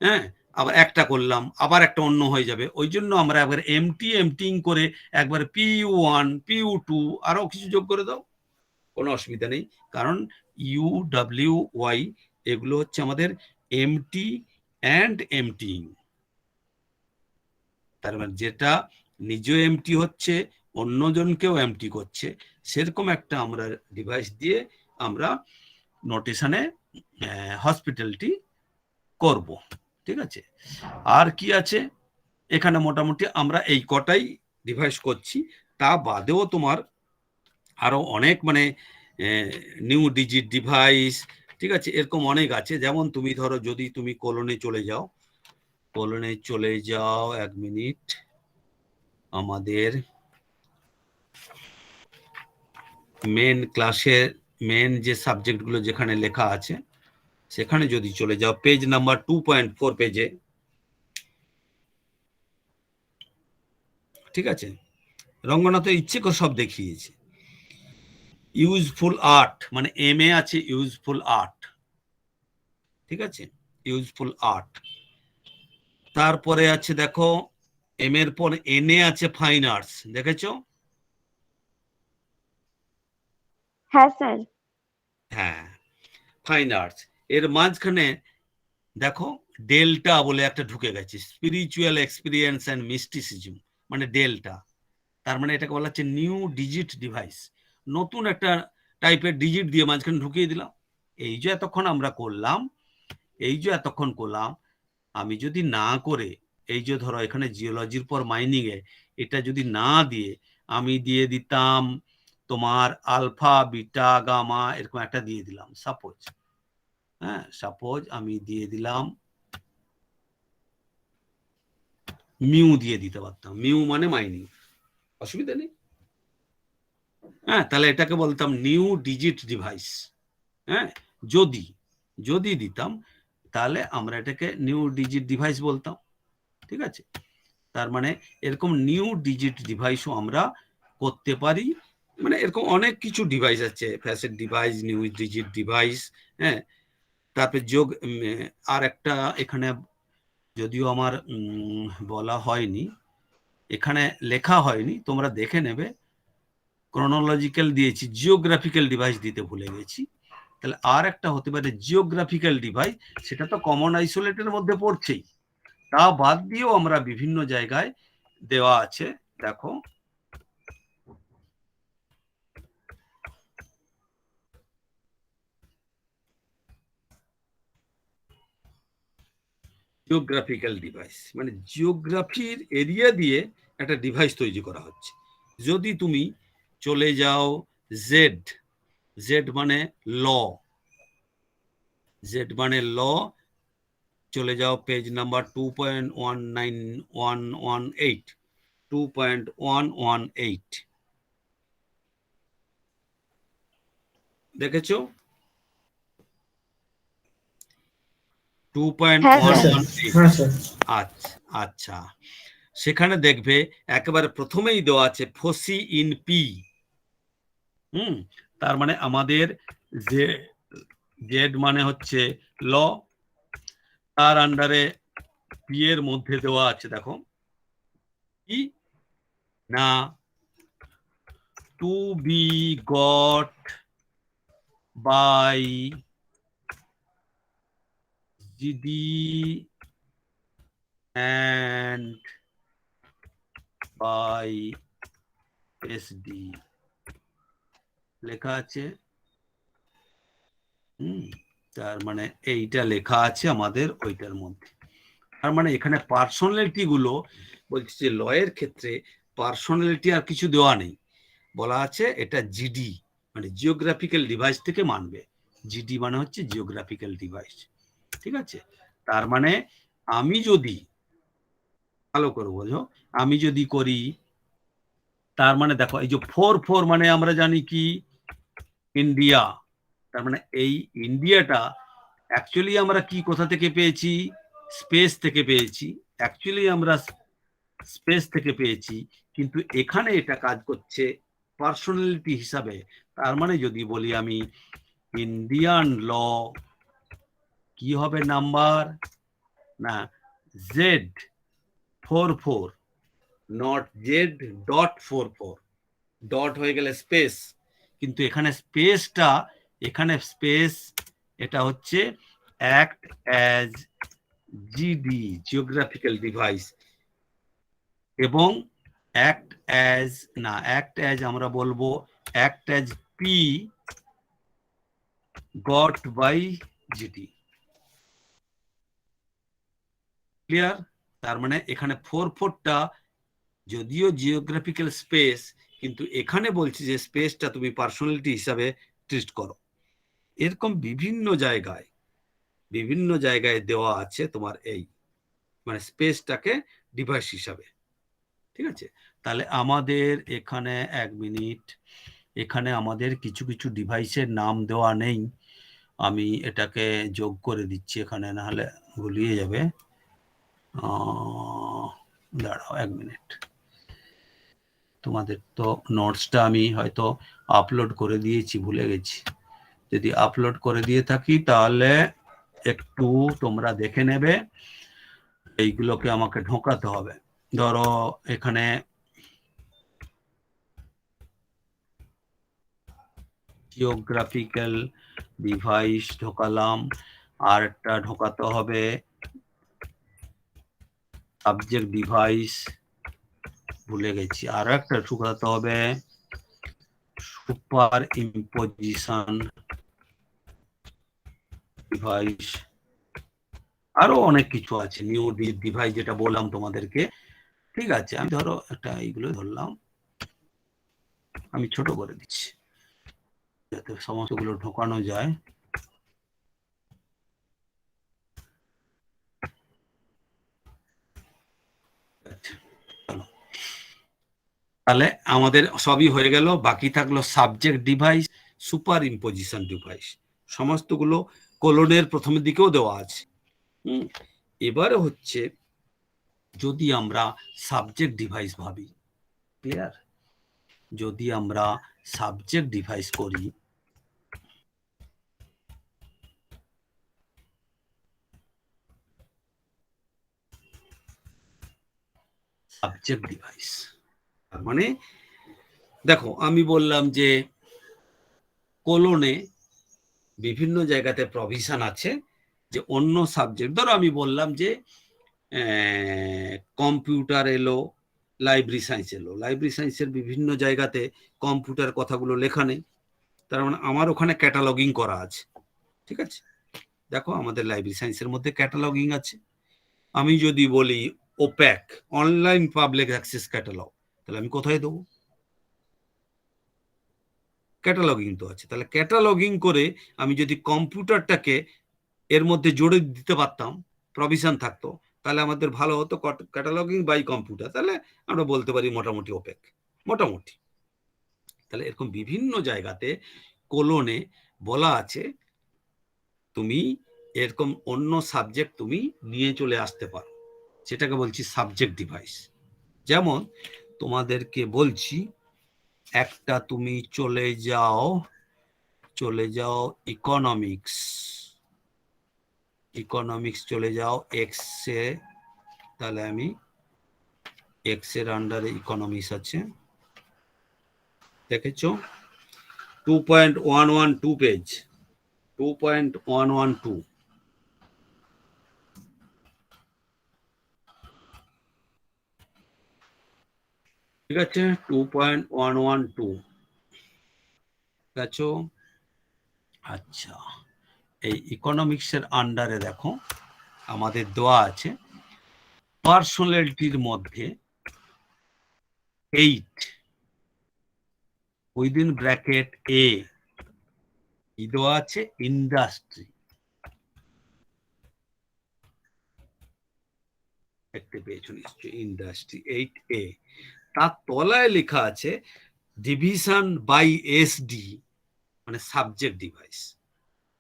হ্যাঁ, আবার একটা করলাম আবার একটা অন্য হয়ে যাবে, ওই জন্য আমরা একবার এমটিং করে একবার PU1 PU2 আরো কিছু যোগ করে দাও, কোনো অসুবিধা নেই। কারণ UWY এগুলো হচ্ছে আমাদের এমটি অ্যান্ড এমটিং, তার মানে যেটা নিজে এমটি হচ্ছে অন্যজনকেও এমটি করছে, সেরকম একটা আমরা ডিভাইস দিয়ে আমরা নোটেশনে হসপিটালিটি করব, ঠিক আছে। আর কি আছে এখানে, মোটামুটি আমরা এই কটাই ডিভাইস করছি, তা বাদেও তোমার আরো অনেক মানে নিউ ডিজিট ডিভাইস, ঠিক আছে, এরকম অনেক আছে। যেমন তুমি ধরো যদি তুমি কোলনে চলে যাও, কোলনে চলে যাও, এক মিনিট, আমাদের মেন ক্লাসের মেন যে সাবজেক্টগুলো যেখানে লেখা আছে সেখানে যদি চলে যাও, পেজ নাম্বার 2.4 পেজে, ঠিক আছে, রঙ্গনাথ ইচ্ছে করে সব দেখিয়েছে। ইউজফুল আর্ট মানে এম এ আছে ইউজফুল আর্ট, ঠিক আছে, ইউজফুল আর্ট। তারপরে আছে দেখো এম এর পর এন এ আছে ফাইন আর্টস, দেখেছো? হ্যাঁ স্যার। হ্যাঁ, ফাইন আর্টস। এর মাঝখানে দেখো ডেল্টা বলে একটা ঢুকে গেছে, স্পিরিচুয়াল এক্সপিরিয়েন্স অ্যান্ড মিস্টিসিজম, মানে ডেল্টা। তার মানে এটাকে বলা হচ্ছে নিউ ডিজিট ডিভাইস, নতুন একটা টাইপের ডিজিট দিয়ে মাঝখানে ঢুকিয়ে দিলাম। এই যে এতক্ষণ আমরা করলাম, এই যে এতক্ষণ করলাম, আমি যদি না করে এই যে ধরো এখানে জিওলজির পর মাইনিং এ এটা যদি না দিয়ে আমি দিয়ে দিতাম তোমার আলফা বিটা গামা এরকম একটা দিয়ে দিলাম সাপোজ, হ্যাঁ সাপোজ আমি দিয়ে দিলাম মিউ দিয়ে দিতে পারতাম, মিউ মানে মাইনিং, অসুবিধা নেই। হ্যাঁ তাহলে এটাকে বলতাম নিউ ডিজিট ডিভাইস। হ্যাঁ যদি যদি দিতাম তাহলে আমরা এটাকে নিউ ডিজিট ডিভাইস বলতাম, ঠিক আছে। তার মানে এরকম নিউ ডিজিট ডিভাইসও আমরা করতে পারি, মানে এরকম অনেক কিছু ডিভাইস আছে, facet device, new digit device. হ্যাঁ তারপরে যোগ আর একটা এখানে যদিও আমার বলা হয়নি, এখানে লেখা হয়নি, তোমরা দেখে নেবে, ক্রোনোলজিক্যাল দিয়েছি, জিওগ্রাফিক্যাল ডিভাইস দিতে ভুলে গেছি। তাহলে আর একটা হতে পারে জিওগ্রাফিক্যাল ডিভাইস, সেটা তো কমন আইসোলেটের মধ্যে পড়ছেই, তা বাদ দিয়েও আমরা বিভিন্ন জায়গায় দেওয়া আছে। দেখো জিওগ্রাফিক্যাল ডিভাইস মানে জিওগ্রাফির এরিয়া দিয়ে একটা ডিভাইস তৈরি করা হচ্ছে। যদি তুমি চলে যাও জেড, জেড মানে ল, জেড মানে ল, চলে যাও পেজ নাম্বার 2.19118, 2.118 দেখেছো? 2.118 আচ্ছা আচ্ছা, সেখানে দেখবে একেবারে প্রথমেই দেওয়া আছে ফসি ইন পি। তার মানে আমাদের যে জেড মানে হচ্ছে ল, তার আন্ডারে পি এর মধ্যে দেওয়া আছে দেখো কি না, to be got by GD and by SD লেখা আছে। তার মানে এইটা লেখা আছে আমাদের ওইটার মধ্যে। তার মানে এখানে পার্সোনালিটি গুলো বলছে যে লয়ের ক্ষেত্রে পার্সোনালিটি আর কিছু দেওয়া নেই, বলা আছে এটা জিডি মানে জিওগ্রাফিক্যাল ডিভাইস থেকে মানবে। জিডি মানে হচ্ছে জিওগ্রাফিক্যাল ডিভাইস, ঠিক আছে। তার মানে আমি যদি ভালো করে বোঝো, আমি যদি করি তার মানে দেখো এই যে 4 মানে আমরা জানি কি ইন্ডিয়া, তার মানে এই ইন্ডিয়াটা অ্যাকচুয়ালি আমরা কি কোথা থেকে পেয়েছি, স্পেস থেকে পেয়েছি, অ্যাকচুয়ালি আমরা স্পেস থেকে পেয়েছি, কিন্তু এখানে এটা কাজ করছে পার্সোনালিটি হিসাবে। তার মানে যদি বলি আমি ইন্ডিয়ান ল কি হবে নাম্বার না Z44 নট Z.44, ডট হয়ে গেলে স্পেস, কিন্তু এখানে স্পেসটা এখানে স্পেস এটা হচ্ছে act as GD geographical device এবং অ্যাক্ট অ্যাজ না অ্যাক্ট অ্যাজ আমরা বলবো act as P got by GD. Clear? তার মানে এখানে 4টা যদিও জিওগ্রাফিক্যাল স্পেস, কিন্তু এখানে বলছি যে স্পেসটা তুমি পার্সোনালিটি হিসাবে ট্রিট করো। এরকম বিভিন্ন জায়গায় দেওয়া আছে তোমার এই মানে স্পেসটাকে ডিভাইস হিসাবে, ঠিক আছে। তাহলে আমাদের এখানে 1 মিনিট, এখানে আমাদের কিছু কিছু ডিভাইসের নাম দেওয়া নেই, আমি এটাকে যোগ করে দিচ্ছি এখানে, না হলে গুলিয়ে যাবে। দাঁড়াও 1 মিনিট, তোমাদের তো নোটসটা আমি হয়তো আপলোড করে দিয়েছি, ভুলে গেছি। যদি আপলোড করে দিয়ে থাকি তাহলে একটু তোমরা দেখে নেবে, এইগুলোকে আমাকে ঢোকাতে হবে। ধরো এখানে জিওগ্রাফিক্যাল ডিভাইস ঢোকালাম, আর একটা ঢোকাতে হবে সাবজেক্ট ডিভাইস, ভুলে গেছি, আর একটা ঢোকাতে হবে সুপার ইম্পোজিশন ডিভাইস, আরো অনেক কিছু আছে, নিউ ডিভাইস যেটা বললাম তোমাদেরকে, ঠিক আছে। আমি ধরো একটা এইগুলো ধরলাম, আমি ছোট করে দিচ্ছি যাতে সমস্তগুলো ঢোকানো যায়। আচ্ছা, চলো তাহলে আমাদের সবই হয়ে গেল, বাকি থাকলো subject device, super imposition device, সমস্তগুলো কোলনের প্রথমের দিকেও দেওয়া আছে। এবারে হচ্ছে যদি আমরা সাবজেক্ট ডিভাইস ভাবি, ক্লিয়ার, যদি আমরা সাবজেক্ট ডিভাইস করি, সাবজেক্ট ডিভাইস তার মানে দেখো আমি বললাম যে কোলনে বিভিন্ন জায়গাতে প্রভিশন আছে যে অন্য সাবজেক্ট, ধরো আমি বললাম যে কম্পিউটার এলো, লাইব্রেরি সায়েন্স এলো, লাইব্রেরি সায়েন্সের বিভিন্ন জায়গাতে কম্পিউটার কথাগুলো লেখা নেই, তার মানে আমার ওখানে ক্যাটালগিং করা আছে, ঠিক আছে। দেখো আমাদের লাইব্রেরি সায়েন্সের মধ্যে ক্যাটালগিং আছে। আমি যদি বলি ওপ্যাক, অনলাইন পাবলিক অ্যাক্সেস ক্যাটালগ, তাহলে আমি কোথায় দেবো? ক্যাটালগিং তো আছে, তাহলে ক্যাটালগিং করে আমি যদি কম্পিউটারটাকে এর মধ্যে জোরে দিতে পারতাম, প্রভিশন থাকতো, তাহলে আমাদের ভালো হতো, ক্যাটালগিং বাই কম্পিউটার, তাহলে আমরা বলতে পারি মোটামুটি ওপেক, মোটামুটি। তাহলে এরকম বিভিন্ন জায়গাতে কোলনে বলা আছে তুমি এরকম অন্য সাবজেক্ট তুমি নিয়ে চলে আসতে পারো, সেটাকে বলছি সাবজেক্ট ডিভাইস। যেমন তোমাদেরকে বলছি একটা তুমি চলে যাও ইকোনমিক্স, চলে যাও এক্স এ, তাহলে আমি এক্স এর আন্ডারে ইকোনমিক্স আছে, দেখেছো 2.112 পেজ, 2.112, ঠিক আছে, 2.112 দেখো। আচ্ছা, এই ইকোনমিক্সের আন্ডারে দেখো আমাদের দেওয়া আছে পার্সোনালিটির মধ্যে 8 উইদিন ব্র্যাকেট এ কি দেওয়া আছে, ইন্ডাস্ট্রি, দেখতে পেয়েছো নিশ্চয়ই, ইন্ডাস্ট্রি 8A, তার তলায় লেখা আছে ডিভিশন বাই এসডি, মানে সাবজেক্ট ডিভাইস।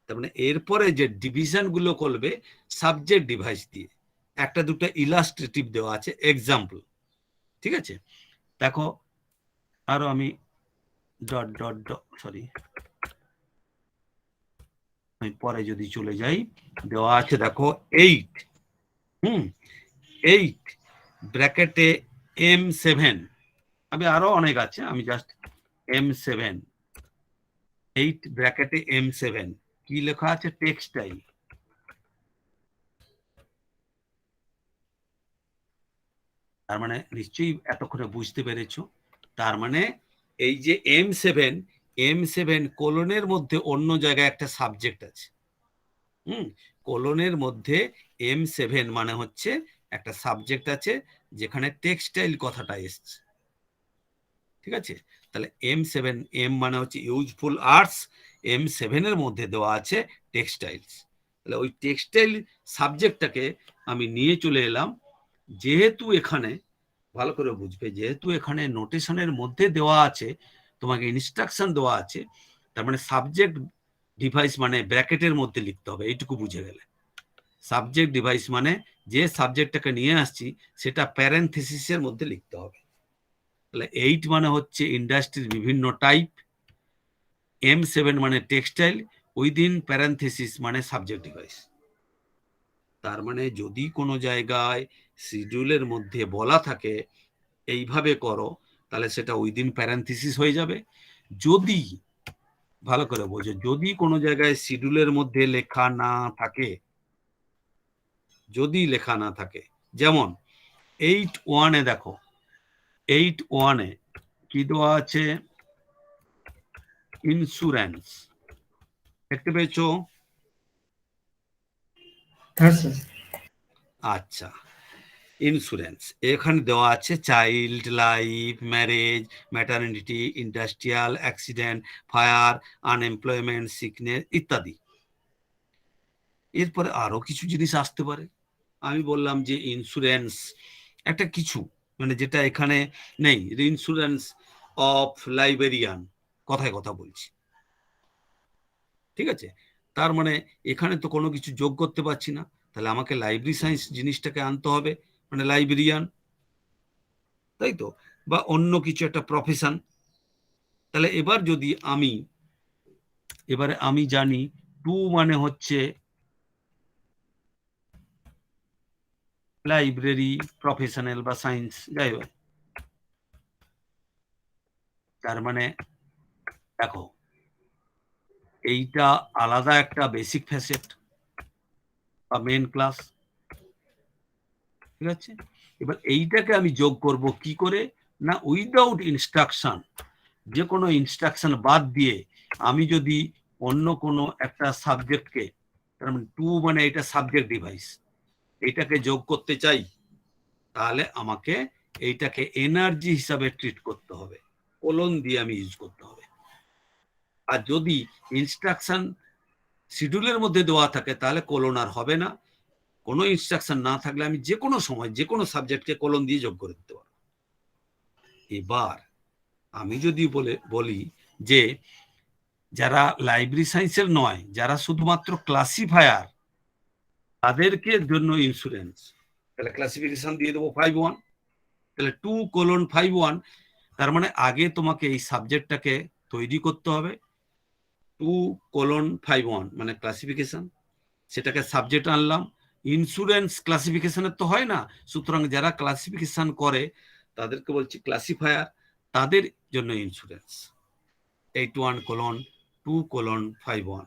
তার মানে এরপরে যে ডিভিশন গুলো করবে সাবজেক্ট ডিভাইস দিয়ে, একটা দুটো ইলাস্ট্রেটিভ দেওয়া আছে, এক্সাম্পল, ঠিক আছে। দেখো আরো আমি ডট ডট ডট সরি আমি পরে যদি চলে যাই, দেওয়া আছে দেখো 8, 8 ব্র্যাকেটে M7, আমি আরো অনেক আছে, আমি জাস্ট M7, 8 ব্র্যাকেটে M7 কি লেখা আছে, টেক্সটাইল। তার মানে নিশ্চয়ই এতক্ষণে বুঝতে পেরেছো, তার মানে এই যে M7 কোলনের মধ্যে অন্য জায়গায় একটা সাবজেক্ট আছে, কোলনের মধ্যে M7 মানে হচ্ছে একটা সাবজেক্ট আছে যেখানে টেক্সটাইল কথাটা এসছে, ঠিক আছে। তাহলে M7, M মানে হচ্ছে ইউজফুল আর্টস, M7 এর মধ্যে দেওয়া আছে টেক্সটাইলস, তাহলে ওই টেক্সটাইল সাবজেক্টটাকে আমি নিয়ে চলে এলাম, যেহেতু এখানে ভালো করে বুঝবে, যেহেতু এখানে নোটেশনের মধ্যে দেওয়া আছে, তোমাকে ইনস্ট্রাকশন দেওয়া আছে, তার মানে সাবজেক্ট ডিভাইস মানে ব্র্যাকেটের মধ্যে লিখতে হবে, এইটুকু বুঝে গেলে। সাবজেক্ট ডিভাইস মানে যে সাবজেক্টটাকে নিয়ে আসছি সেটা প্যারেনথেসিসের মধ্যে লিখতে হবে। তাহলে 8 মানে হচ্ছে ইন্ডাস্ট্রির বিভিন্ন টাইপ, M7 মানে টেক্সটাইল, উইদিন প্যারেনথেসিস মানে সাবজেক্ট ডিভাইস। তার মানে যদি কোনো জায়গায় শিডিউলের মধ্যে বলা থাকে এইভাবে করো, তাহলে সেটা উইদিন প্যারেনথেসিস হয়ে যাবে। যদি ভালো করে বোঝো, যদি কোনো জায়গায় শিডিউলের মধ্যে লেখা না থাকে, যদি লেখা না থাকে, যেমন 8.1 এ দেখো, 8.1 এ কি দেওয়া আছে, ইন্স্যুরেন্স, দেখতে পেয়েছো? হ্যাঁ স্যার। আচ্ছা, ইন্স্যুরেন্স এখানে দেওয়া আছে child life, marriage, maternity, industrial accident, fire, unemployment, sickness ইত্যাদি। এরপরে আরো কিছু জিনিস আসতে পারে। আমি বললাম যে ইন্স্যুরেন্স একটা কিছু, মানে যেটা এখানে নেই, ইন্স্যুরেন্স অফ লাইব্রেরিয়ান, কথায় কথা বলছি, ঠিক আছে? তার মানে এখানে তো কোনো কিছু যোগ করতে পারছি না, তাহলে আমাকে লাইব্রেরি সায়েন্স জিনিসটাকে আনতে হবে, মানে লাইব্রেরিয়ান, তাই তো, বা অন্য কিছু একটা প্রফেশন। তাহলে এবার যদি এবারে আমি জানি টু মানে হচ্ছে লাইব্রেরি প্রফেশনাল বা সায়েন্স, যাই হোক, তার মানে দেখো এইটা আলাদা একটা বেসিক ফ্যাসেট বা মেন ক্লাস, ঠিক আছে? এবার এইটাকে আমি যোগ করব কি করে, না উইদাউট ইনস্ট্রাকশন, যে কোনো ইনস্ট্রাকশন বাদ দিয়ে আমি যদি অন্য কোনো একটা সাবজেক্টকে, তার মানে টু মানে এটা সাবজেক্ট ডিভাইস, এটাকে যোগ করতে চাই, তাহলে আমাকে এইটাকে এনার্জি হিসাবে ট্রিট করতে হবে, কোলন দিয়ে আমি ইউজ করতে হবে। আর যদি ইনস্ট্রাকশন শিডিউলের মধ্যে দেওয়া থাকে তাহলে কোলন আর হবে না। কোনো ইনস্ট্রাকশন না থাকলে আমি যে কোনো সময় যে কোনো সাবজেক্টকে কোলন দিয়ে যোগ করে দিতে পারবো। এবার আমি যদি বলি যে যারা লাইব্রেরি সায়েন্সের নয়, যারা শুধুমাত্র ক্লাসিফায়ার, তাদেরকে জন্য ইন্স্যুরেন্স, তাহলে ক্লাসিফিকেশন দিয়ে দেবো 5-1, তাহলে 2:5:1, তার মানে আগে তোমাকে এই সাবজেক্টটাকে তৈরি করতে হবে, 2:5:1 মানে ক্লাসিফিকেশন, সেটাকে সাবজেক্ট আনলাম। ইন্স্যুরেন্স ক্লাসিফিকেশনের তো হয় না, সুতরাং যারা ক্লাসিফিকেশন করে তাদেরকে বলছি ক্লাসিফায়ার, তাদের জন্য ইন্স্যুরেন্স 81:2:5:1,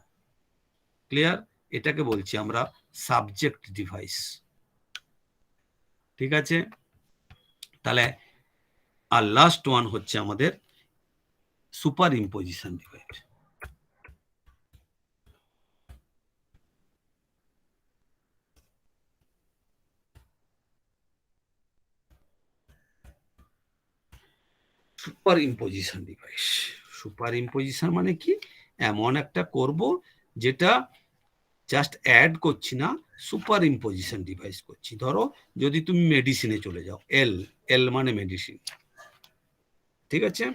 ক্লিয়ার? এটাকে বলছি আমরা সাবজেক্ট ডিভাইস, ঠিক আছে? তাহলে আর লাস্ট ওয়ান হচ্ছে আমাদের super imposition device. Super imposition device, super imposition মানে কি, এমন একটা করব যেটা জাস্ট অ্যাড করছি না, সুপার ইম্পোজিশন ডিভাইস করছি। ধরো যদি তুমি মেডিসিনে চলে যাও, এল এল মানে মেডিসিন, ঠিক আছে?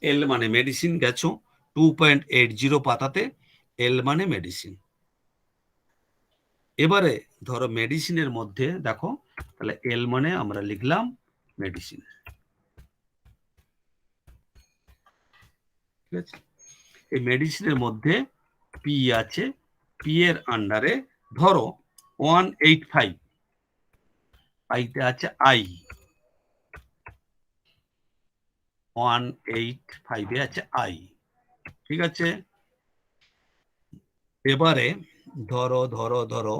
এল মানে মেডিসিন, গেছো 2.80 পাতাতে, এল মানে মেডিসিন। এবারে ধরো মেডিসিনের মধ্যে দেখো, তাহলে এল মানে আমরা লিখলাম মেডিসিন, ঠিক আছে? এই মেডিসিনের মধ্যে পি আছে, পি এর আন্ডারে ধরো 185, আইতে আছে আই, 185 আছে আই, ঠিক আছে? এবারে ধরো ধরো ধরো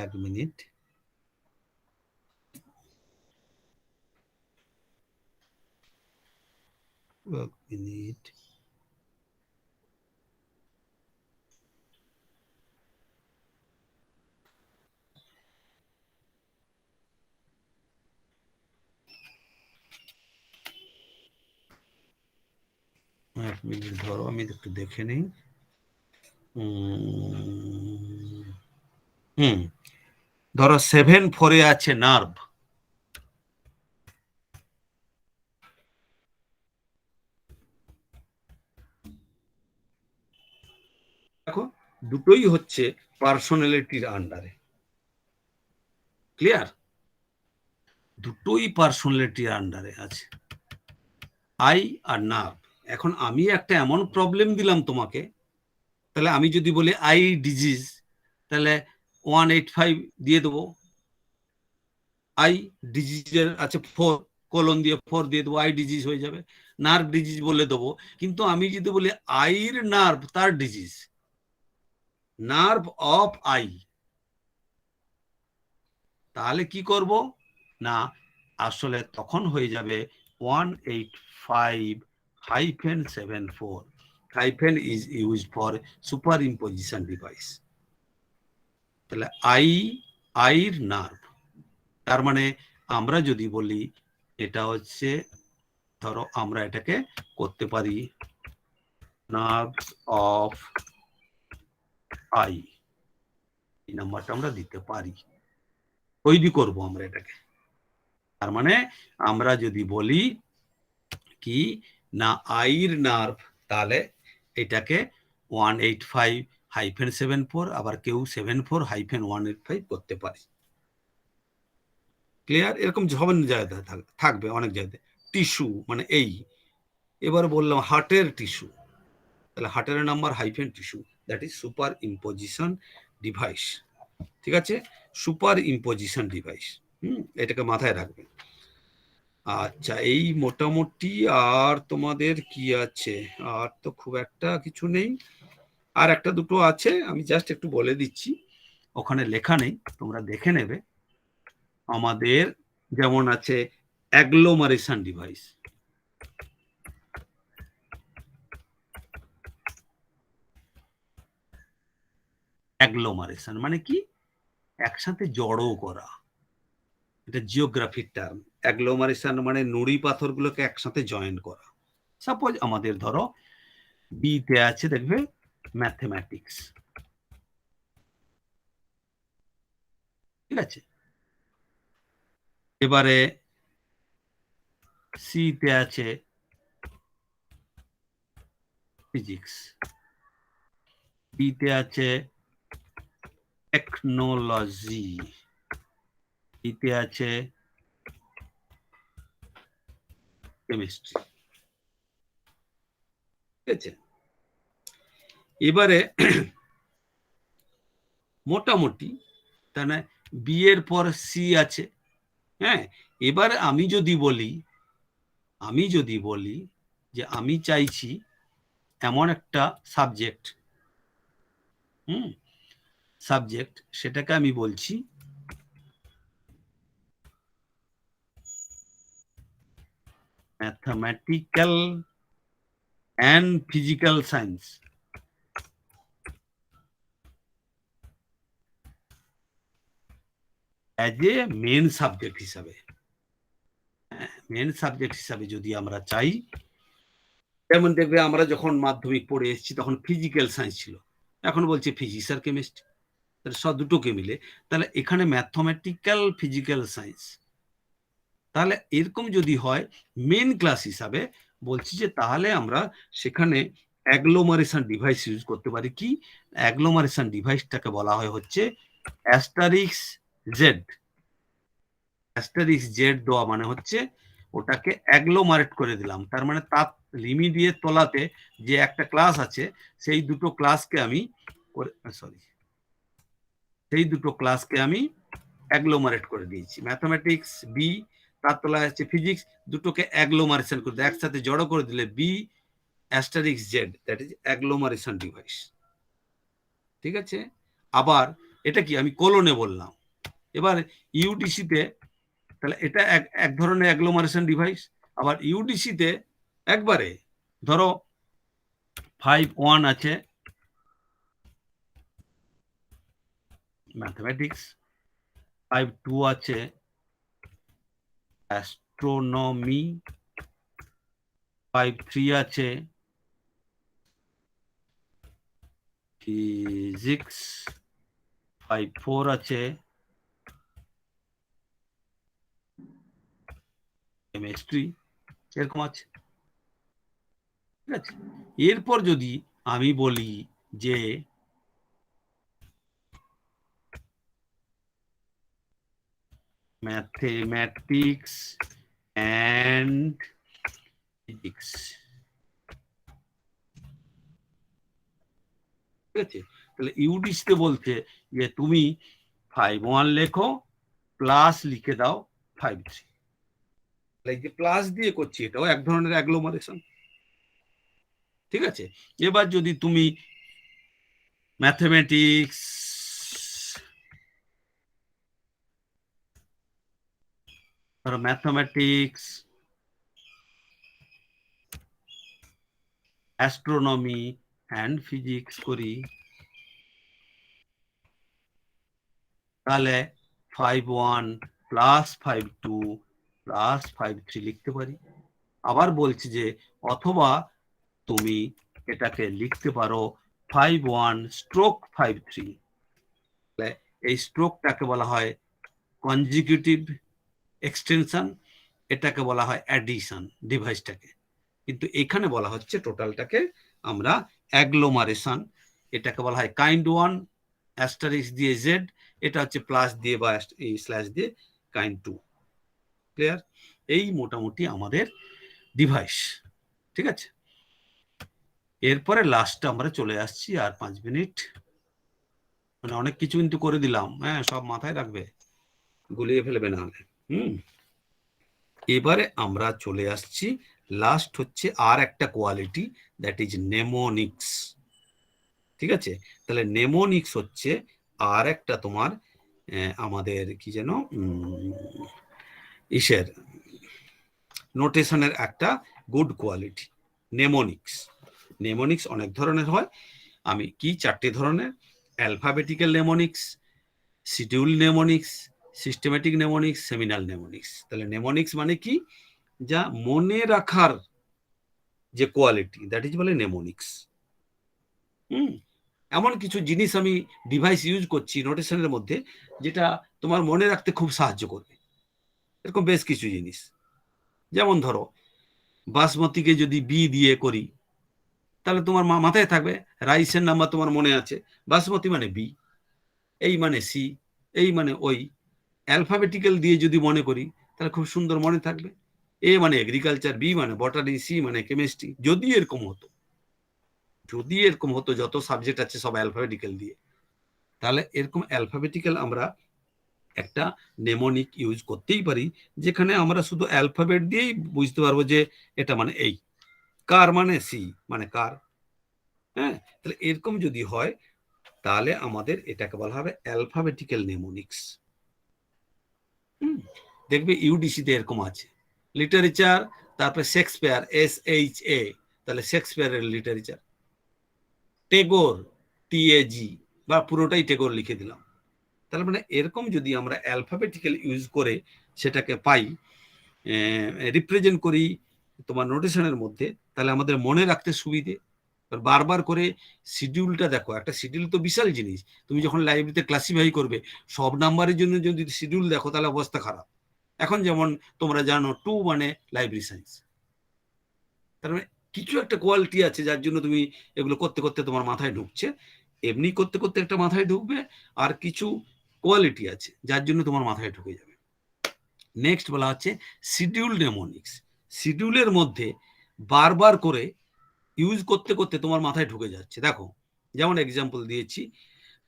1 মিনিট, ধরো আমি একটু দেখে নিই। ধরো 7:4 আছে নার্ভ, দেখো দুটোই হচ্ছে পার্সোনালিটির আন্ডারে, ক্লিয়ার? দুটোই পার্সোনালিটির আন্ডারে আছে, আই আর নার্ভ। এখন আমি একটা এমন প্রবলেম দিলাম তোমাকে, তাহলে আমি যদি বলি আই ডিজিজ, তাহলে 185 দিয়ে দেবো, আই ডিজিজের আছে 4, কোলন দিয়ে 4 দিয়ে দেবো, আই ডিজিজ হয়ে যাবে। নার্ভ ডিজিজ বলে দেবো, কিন্তু আমি যদি বলি আইর নার্ভ তার ডিজিজ, নার্ভ অফ আই, তাহলে কি করব না, আসলে তখন হয়ে যাবে 185-74, hyphen is used for super imposition device, তাহলে আইর নার্ভ, তার মানে আমরা যদি বলি এটা হচ্ছে, ধরো আমরা এটাকে করতে পারি নার্ভ অফ আই, এই নাম্বারটা আমরা দিতে পারি, তৈরি করব আমরা এটাকে। তার মানে আমরা যদি বলি কি না আইর নার্ভ, তাহলে এটাকে 185-74, আবার কেউ 74-185 করতে পারে। ক্লিয়ার? এরকম সব জায়গায় থাকবে, অনেক জায়গায়। টিস্যু মানে এই, এবার বললাম হার্টের টিস্যু, তাহলে হার্টের number hyphen tissue, that is super imposition device. ঠিক আছে, সুপার ইম্পোজিশন ডিভাইস, এটাকে মাথায় রাখবে। আচ্ছা, এই মোটামুটি আর তোমাদের কি আছে? আর তো খুব একটা কিছু নেই, আর একটা দুটো আছে, আমি জাস্ট একটু বলে দিচ্ছি, ওখানে লেখা নেই, তোমরা দেখে নেবে। আমাদের যেমন আছে অ্যাগ্লোমারেশন ডিভাইস, অ্যাগ্লোমারেশন মানে কি? একসাথে জড়ো করা, এটা জিওগ্রাফির টার্ম। অ্যাগ্লোমারেশন মানে নুড়ি পাথরগুলোকে একসাথে জয়েন করা। সাপোজ আমাদের ধরো বিতে আছে, দেখবে ম্যাথমেটিক্স, ঠিক আছে, এবারে সিতে আছে ফিজিক্স, ডিতে আছে টেকনোলজি, ইতে আছে কেমিস্ট্রি, ঠিক আছে। এবারে মোটামুটি তাহলে বি এর পর সি আছে, হ্যাঁ। এবার আমি যদি বলি যে আমি চাইছি এমন একটা সাবজেক্ট, সাবজেক্ট, সেটাকে আমি বলছি mathematical and physical science. As a main subject হিসাবে, যদি আমরা চাই, যেমন দেখবে আমরা যখন মাধ্যমিক পড়ে এসেছি তখন ফিজিক্যাল সায়েন্স ছিল, এখন বলছি ফিজিক্স আর কেমিস্ট্রি, তাহলে সব দুটোকে মিলে, তাহলে এখানে ম্যাথমেটিক্যাল ফিজিক্যাল সায়েন্স, তাহলে এরকম যদি হয় মেন ক্লাস হিসাবে, বলছি যে তাহলে আমরা সেখানে অ্যাগ্লোমারেশন ডিভাইস ইউজ করতে পারি। কি অ্যাগ্লোমারেশন ডিভাইসটাকে বলা হয় হচ্ছে অ্যাস্টারিক্স জেড। অ্যাস্টারিক্স জেড দেওয়া মানে হচ্ছে ওটাকে অ্যাগ্লোমারেট করে দিলাম, তার মানে তার লিমিট দিয়ে তোলাতে যে একটা ক্লাস আছে, সেই দুটো ক্লাসকে আমি অ্যাগ্লোমারেট করে দিয়েছি। ম্যাথমেটিক্স বি, তার তলায় আছে ফিজিক্স, দুটোকে অ্যাগ্লোমারেশন করে দিলে, একসাথে জড়ো করে দিলে B asterisk Z, that is agglomeration device. ঠিক আছে, আবার এটা কি আমি কোলনে বললাম, এবার ইউডিসিতে, তাহলে এটা এক ধরনের অ্যাগ্লোমারেশন ডিভাইস। আবার ইউডিসিতে একবারে ধরো 5-1 আছে ম্যাথমেটিক্স, 5-2 আছে অ্যাস্ট্রোনমি, 5-3 আছে ফিজিক্স, 5-4 আছে কেমিস্ট্রি, এরকম আছে। ঠিক আছে, এরপর যদি আমি বলি যে ম্যাথমেটিক্স অ্যান্ড ফিজিক্স, ঠিক আছে, তাহলে ইউডিসিতে বলছে যে তুমি 5-1 লেখো প্লাস লিখে দাও 5-3, এই যে প্লাস দিয়ে করছি এটাও এক ধরনের অ্যাগ্লোমারেশন। ঠিক আছে, এবার যদি তুমি ম্যাথমেটিক্স অ্যাস্ট্রোনমি অ্যান্ড ফিজিক্স করি, তাহলে 5.1 প্লাস 5.2 প্লাস 5.3 লিখতে পারি। আবার বলছি যে অথবা তুমি এটাকে লিখতে পারো 5.1 স্ট্রোক 5.3। এই স্ট্রোকটাকে বলা হয় কনজিকিউটিভ এক্সটেনশন, এটাকে বলা হয় অ্যাডিশন ডিভাইসটাকে। কিন্তু এখানে বলা হচ্ছে টোটালটাকে আমরা অ্যাগ্লোমারেশন, এটাকে বলা হয় কাইন্ড 1 অ্যাস্টারিস্ক দিয়ে জেড, এটা হচ্ছে প্লাস দিয়ে বা স্ল্যাশ দিয়ে কাইন্ড 2। ক্লিয়ার? এই মোটামুটি আমাদের ডিভাইস। ঠিক আছে, এরপরে লাস্টে আমরা চলে আসছি, আর 5 মিনিট, মানে অনেক কিছু কিন্তু করে দিলাম, হ্যাঁ, সব মাথায় রাখবে, গুলিয়ে ফেলবে না হলে। এবারে আমরা চলে আসছি, লাস্ট হচ্ছে আর একটা কোয়ালিটি, দ্যাট ইজ নেমোনিক্স। ঠিক আছে, তাহলে নেমোনিক্স হচ্ছে আর একটা তোমার আমাদের কি যেন ইসের নোটেশনের একটা গুড কোয়ালিটি নেমোনিক্স। নেমোনিক্স অনেক ধরনের হয়, আমি কি 4টে ধরনের: alphabetical mnemonics, schedule mnemonics, systematic mnemonics, seminal mnemonics. তাহলে নেমোনিক্স মানে কি, যা মনে রাখার যে কোয়ালিটি, দ্যাট ইজ বলে নেমোনিক্স। এমন কিছু জিনিস আমি ডিভাইস ইউজ করছি নোটেশনের মধ্যে যেটা তোমার মনে রাখতে খুব সাহায্য করবে, এরকম বেশ কিছু জিনিস। যেমন ধরো বাসমতিকে যদি বি দিয়ে করি, তাহলে তোমার মাথায় থাকবে রাইসের নাম্বার তোমার মনে আছে, বাসমতি মানে বি, এই মানে সি, এই মানে ওই। অ্যালফাবেটিক্যাল দিয়ে যদি মনে করি তাহলে খুব সুন্দর মনে থাকবে, এ মানে এগ্রিকালচার, বি মানে বটানি, সি মানে কেমিস্ট্রি। যদি এরকম হতো যত সাবজেক্ট আছে সব অ্যালফাবেটিক্যাল দিয়ে, তাহলে এরকম অ্যালফাবেটিক্যাল আমরা একটা নেমোনিক ইউজ করতেই পারি, যেখানে আমরা শুধু অ্যালফাবেট দিয়েই বুঝতে পারবো যে এটা মানে এই, কার মানে সি মানে কার। হ্যাঁ, তাহলে এরকম যদি হয় তাহলে আমাদের এটাকে বলা হবে অ্যালফাবেটিক্যাল নেমোনিক্স। দেখবে ইউডিসিতে এরকম আছে, লিটারেচার, তারপরে শেক্সপিয়ার, SHA, তাহলে শেক্সপিয়ারের লিটারেচার। টেগোর, TAG, বা পুরোটাই টেগোর লিখে দিলাম। তাহলে মানে এরকম যদি আমরা অ্যালফাবেটিক্যাল ইউজ করে সেটাকে পাই, রিপ্রেজেন্ট করি তোমার নোটেশনের মধ্যে, তাহলে আমাদের মনে রাখতে সুবিধে। বারবার করে শিডিউলটা দেখো, একটা শিডিউল তো বিশাল জিনিস, তুমি যখন লাইব্রেরিতে ক্লাসিফাই করবে সব নাম্বারের জন্য যদি শিডিউল দেখো তাহলে অবস্থা খারাপ। এখন যেমন তোমরা জানো 2 মানে লাইব্রেরি সায়েন্স, তার মানে কিছু একটা কোয়ালিটি আছে যার জন্য তুমি এগুলো করতে করতে তোমার মাথায় ঢুকছে, এমনি করতে করতে একটা মাথায় ঢুকবে, আর কিছু কোয়ালিটি আছে যার জন্য তোমার মাথায় ঢুকে যাবে। নেক্সট বলা হচ্ছে শিডিউল নেমোনিক্স। শিডিউলের মধ্যে বারবার করে ইউজ করতে করতে তোমার মাথায় ঢুকে যাচ্ছে। দেখো যেমন এক্সাম্পল দিয়েছি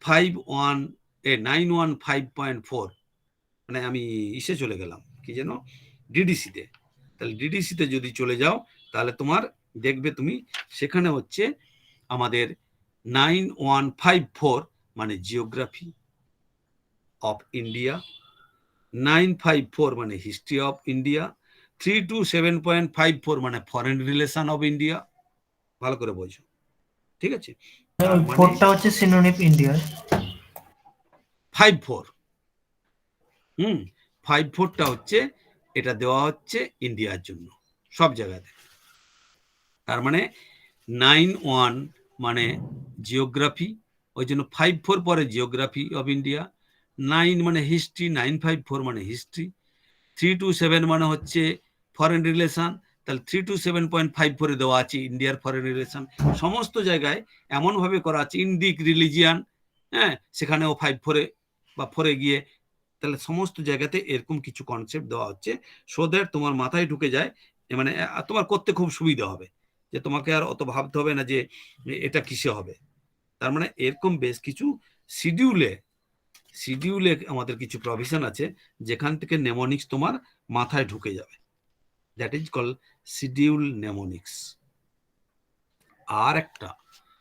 915.4, মানে আমি ইসে চলে গেলাম কি যেন ডিডিসিতে, তাহলে ডিডিসিতে যদি চলে যাও তাহলে তোমার দেখবে তুমি সেখানে হচ্ছে আমাদের 9154 মানে জিওগ্রাফি অফ ইন্ডিয়া, 954 মানে হিস্ট্রি অফ ইন্ডিয়া, 327.54 মানে ফরেন রিলেশন অফ ইন্ডিয়া। ভালো করে বোঝো, ঠিক আছে? ফোরটা হচ্ছে সিনোনিম ইন্ডিয়ার। 54 54টা হচ্ছে এটা দেওয়া হচ্ছে ইন্ডিয়ার জন্য সব জায়গাতে। তার মানে 91 মানে জিওগ্রাফি, ওই জন্য 54 পরে জিওগ্রাফি অফ ইন্ডিয়া, 9 মানে হিস্ট্রি, 954 মানে হিস্ট্রি, 327 মানে হচ্ছে ফরেন রিলেশন, তাহলে 327.54 দেওয়া আছে ইন্ডিয়ার ফরেন রিলেশন। সমস্ত জায়গায় এমনভাবে করা আছে, ইন্ডিক রিলিজিয়ান, হ্যাঁ, সেখানেও 54 বা 4 গিয়ে, তাহলে সমস্ত জায়গাতে এরকম কিছু কনসেপ্ট দেওয়া হচ্ছে সো দ্যাট তোমার মাথায় ঢুকে যায়, মানে তোমার করতে খুব সুবিধা হবে, যে তোমাকে আর অত ভাবতে হবে না যে এটা কিসে হবে। তার মানে এরকম বেশ কিছু শিডিউলে আমাদের কিছু প্রভিশন আছে যেখান থেকে নেমোনিক্স তোমার মাথায় ঢুকে যাবে, that is call schedule mnemonics. আর একটা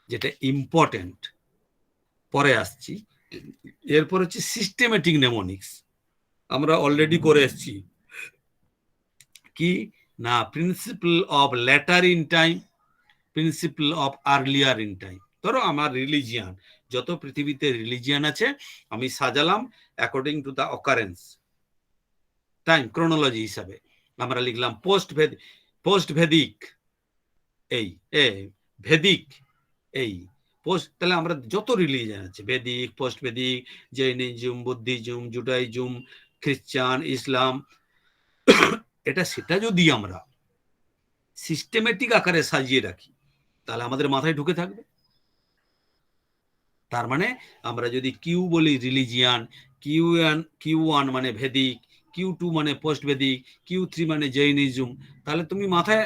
যেটা ইম্পর্টেন্ট পরে আসছি, এরপর হচ্ছে সিস্টেমেটিক নেমোনিক্স। আমরা অলরেডি করে এসেছি কি না, principle of later in time, principle of earlier in time. ধরো আমার রিলিজিয়ান, যত পৃথিবীতে রিলিজিয়ান আছে আমি সাজালাম according to the occurrence time chronology হিসাবে। আমরা লিখলাম পোস্ট ভেদিক এই ভেদিক এই পোস্ট, তাহলে আমরা যত রিলিজিয়ান আছে Vedic, post Vedic, Jainism, Buddhism, Judaism, খ্রিস্টান, ইসলাম, এটা সেটা যদি আমরা সিস্টেমেটিক আকারে সাজিয়ে রাখি তাহলে আমাদের মাথায় ঢুকে থাকবে। তার মানে আমরা যদি কিউ বলি রিলিজিয়ান, কিউ1 মানে ভেদিক, কিউ2 মানে পোস্ট ভেদিক, কিউ3 মানে জৈনিজম, তাহলে তুমি মাথায়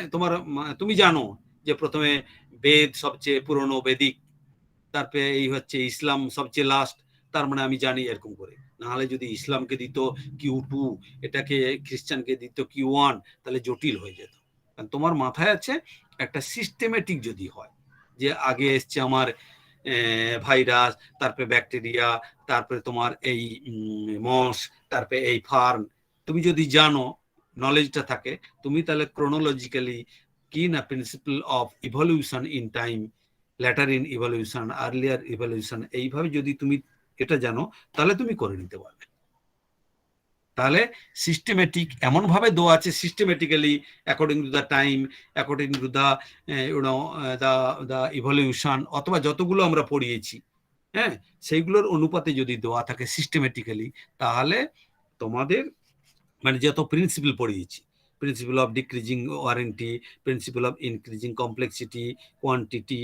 তুমি জানো যে প্রথমে বেদ সবচেয়ে পুরনো বেদিক, তারপরে এই হচ্ছে ইসলাম সবচেয়ে লাস্ট, তার মানে আমি জানি এরকম করে। নাহলে যদি ইসলামকে দিত কিউ2, এটাকে খ্রিস্টানকে দিত কিউ1, তাহলে জটিল হয়ে যেত। কারণ তোমার মাথায় আছে একটা সিস্টেমেটিক যদি হয় যে আগে এসছে আমার ভাইরাস, তারপরে ব্যাকটেরিয়া, তারপরে তোমার এই মস, তারপরে এই ফার্ন, তুমি যদি জানো নলেজটা থাকে, তুমি তাহলে ক্রোনোলজিক্যালি কি না principle of evolution in time, later in evolution, earlier evolution, এইভাবে যদি তুমি এটা জানো তাহলে তুমি করে নিতে পারবে। তাহলে সিস্টেমেটিক এমন ভাবে দেওয়া আছে, systematically according to the time, according to the the evolution, অথবা যতগুলো আমরা পড়িয়েছি, হ্যাঁ, সেইগুলোর অনুপাতে যদি দেওয়া থাকে সিস্টেমেটিক্যালি, তাহলে তোমাদের মানে যত প্রিন্সিপাল পড়িয়েছি, principle of decreasing warranty, principle of increasing complexity, quantity,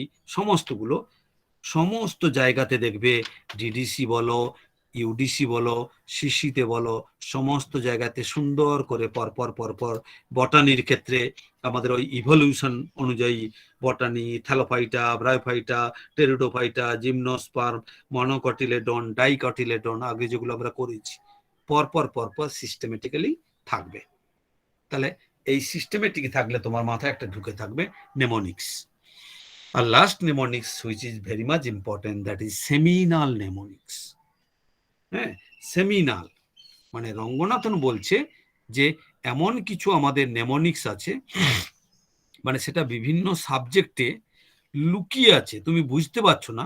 সমস্ত জায়গাতে দেখবে, ডিডিসি বলো, ইউডিসি বলো, সিসিতে বলো, সমস্ত জায়গাতে সুন্দর করে পরপর বটানির ক্ষেত্রে আমাদের ওই ইভলিউশন অনুযায়ী botany, thallophyta, bryophyta, pteridophyta, gymnosperm, monocotyledon, dicotyledon, আগে যেগুলো আমরা করেছি, পরপর সিস্টেমেটিক্যালি থাকবে। তাহলে এই সিস্টেমেটিক থাকলে তোমার মাথায় একটা ঢুকে থাকবে নেমোনিক্স। আর last mnemonics which is very much important, that is seminal mnemonics. হ্যাঁ, সেমিনাল মানে রঙ্গনাথন বলছে যে এমন কিছু আমাদের নেমোনিক্স আছে, মানে সেটা বিভিন্ন সাবজেক্টে লুকিয়ে আছে, তুমি বুঝতে পারছো না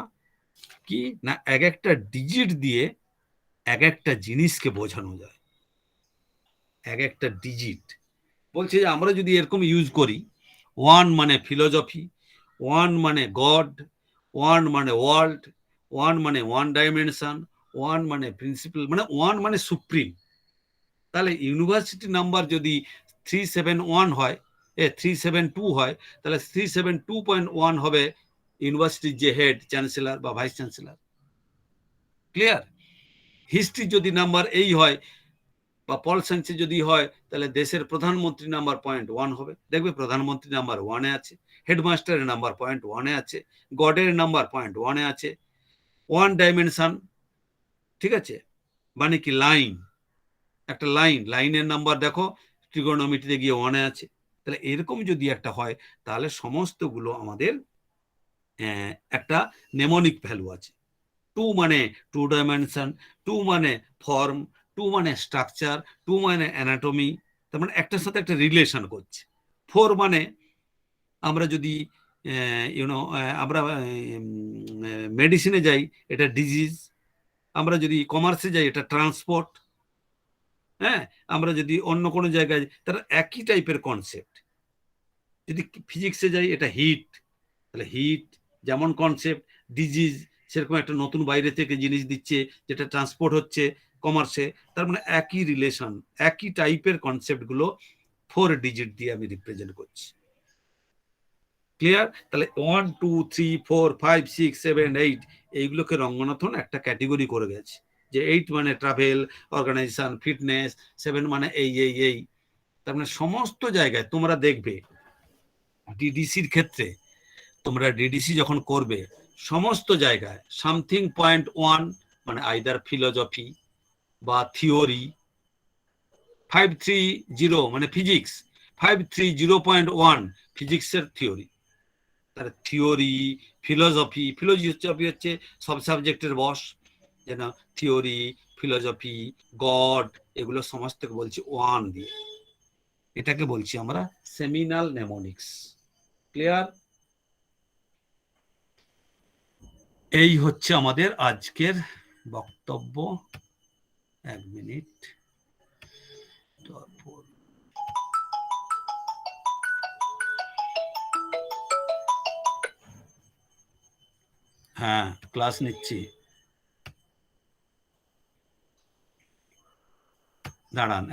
কি না, এক একটা ডিজিট দিয়ে এক একটা জিনিসকে বোঝানো যায়। এক একটা ডিজিট বলছে যে আমরা যদি এরকম ইউজ করি, 1 মানে ফিলোসফি, 1 মানে গড, 1 মানে ওয়ার্ল্ড, 1 মানে 1 ডাইমেনশন, 1 মানে প্রিন্সিপাল, মানে 1 মানে সুপ্রিম। তাহলে ইউনিভার্সিটি নাম্বার যদি 371 হয়, 372 হয়, তাহলে 372.1 হবে ইউনিভার্সিটির যে হেড, চ্যান্সেলর বা ভাইস চ্যান্সেলর। ক্লিয়ার? হিস্ট্রি যদি নাম্বার এই হয় বা পল সায়েন্সে যদি হয়, তাহলে দেশের প্রধানমন্ত্রী নাম্বার 0.1 হবে। দেখবে প্রধানমন্ত্রী নাম্বার 1-এ আছে, হেডমাস্টারের নাম্বার 0.1-এ আছে, গডের নাম্বার 0.1-এ আছে। 1 ডাইমেনশন, ঠিক আছে, মানে কি লাইন, একটা লাইনের নাম্বার দেখো ট্রিগোনোমেট্রিতে গিয়ে 1-এ আছে। তাহলে এরকম যদি একটা হয়, তাহলে সমস্তগুলো আমাদের একটা নেমোনিক ভ্যালু আছে। 2 মানে 2 ডাইমেনশন, 2 মানে ফর্ম, 2 মানে স্ট্রাকচার, 2 মানে অ্যানাটমি, তার মানে একটার সাথে একটা রিলেশন করছে। 4 মানে আমরা যদি আমরা মেডিসিনে যাই, এটা ডিজিজ, আমরা যদি কমার্সে যাই এটা ট্রান্সপোর্ট, হ্যাঁ, আমরা যদি অন্য কোনো জায়গায়, তারা একই টাইপের কনসেপ্ট। যদি ফিজিক্সে যাই এটা হিট, তাহলে হিট যেমন কনসেপ্ট, ডিজিজ সেরকম একটা নতুন বাইরে থেকে জিনিস দিচ্ছে যেটা ট্রান্সপোর্ট হচ্ছে কমার্সে, তার মানে একই রিলেশন, একই টাইপের কনসেপ্ট গুলো 4 ডিজিট দিয়ে আমি রিপ্রেজেন্ট করছি। ক্লিয়ার? তাহলে 1 2 3 4 5 6 7 8 এইগুলোকে রঙ্গনাথন একটা ক্যাটেগরি করে গেছে, যে 8 মানে ট্রাভেল, অর্গানাইজেশন, ফিটনেস, 7 মানে এই। তার মানে সমস্ত জায়গায় তোমরা দেখবে ডিডিসির ক্ষেত্রে, তোমরা ডিডিসি যখন করবে সমস্ত জায়গায় সামথিং 0.1 মানে আইদার ফিলোসফি বা থিওরি, 530 মানে ফিজিক্স, 530.1 ফিজিক্সের থিওরি। তার থিওরি, ফিলোসফি হচ্ছে সব সাবজেক্টের বস, যেন থিওরি, ফিলোসফি, গড, এগুলো সমস্তকে বলছি 1 দিয়ে। এটাকে বলছি আমরা সেমিনাল নেমোনিক্স। ক্লিয়ার? এই হচ্ছে আমাদের আজকের বক্তব্য। 1 মিনিট। তারপর হ্যাঁ, ক্লাস নিচ্ছি, দাঁড়ান।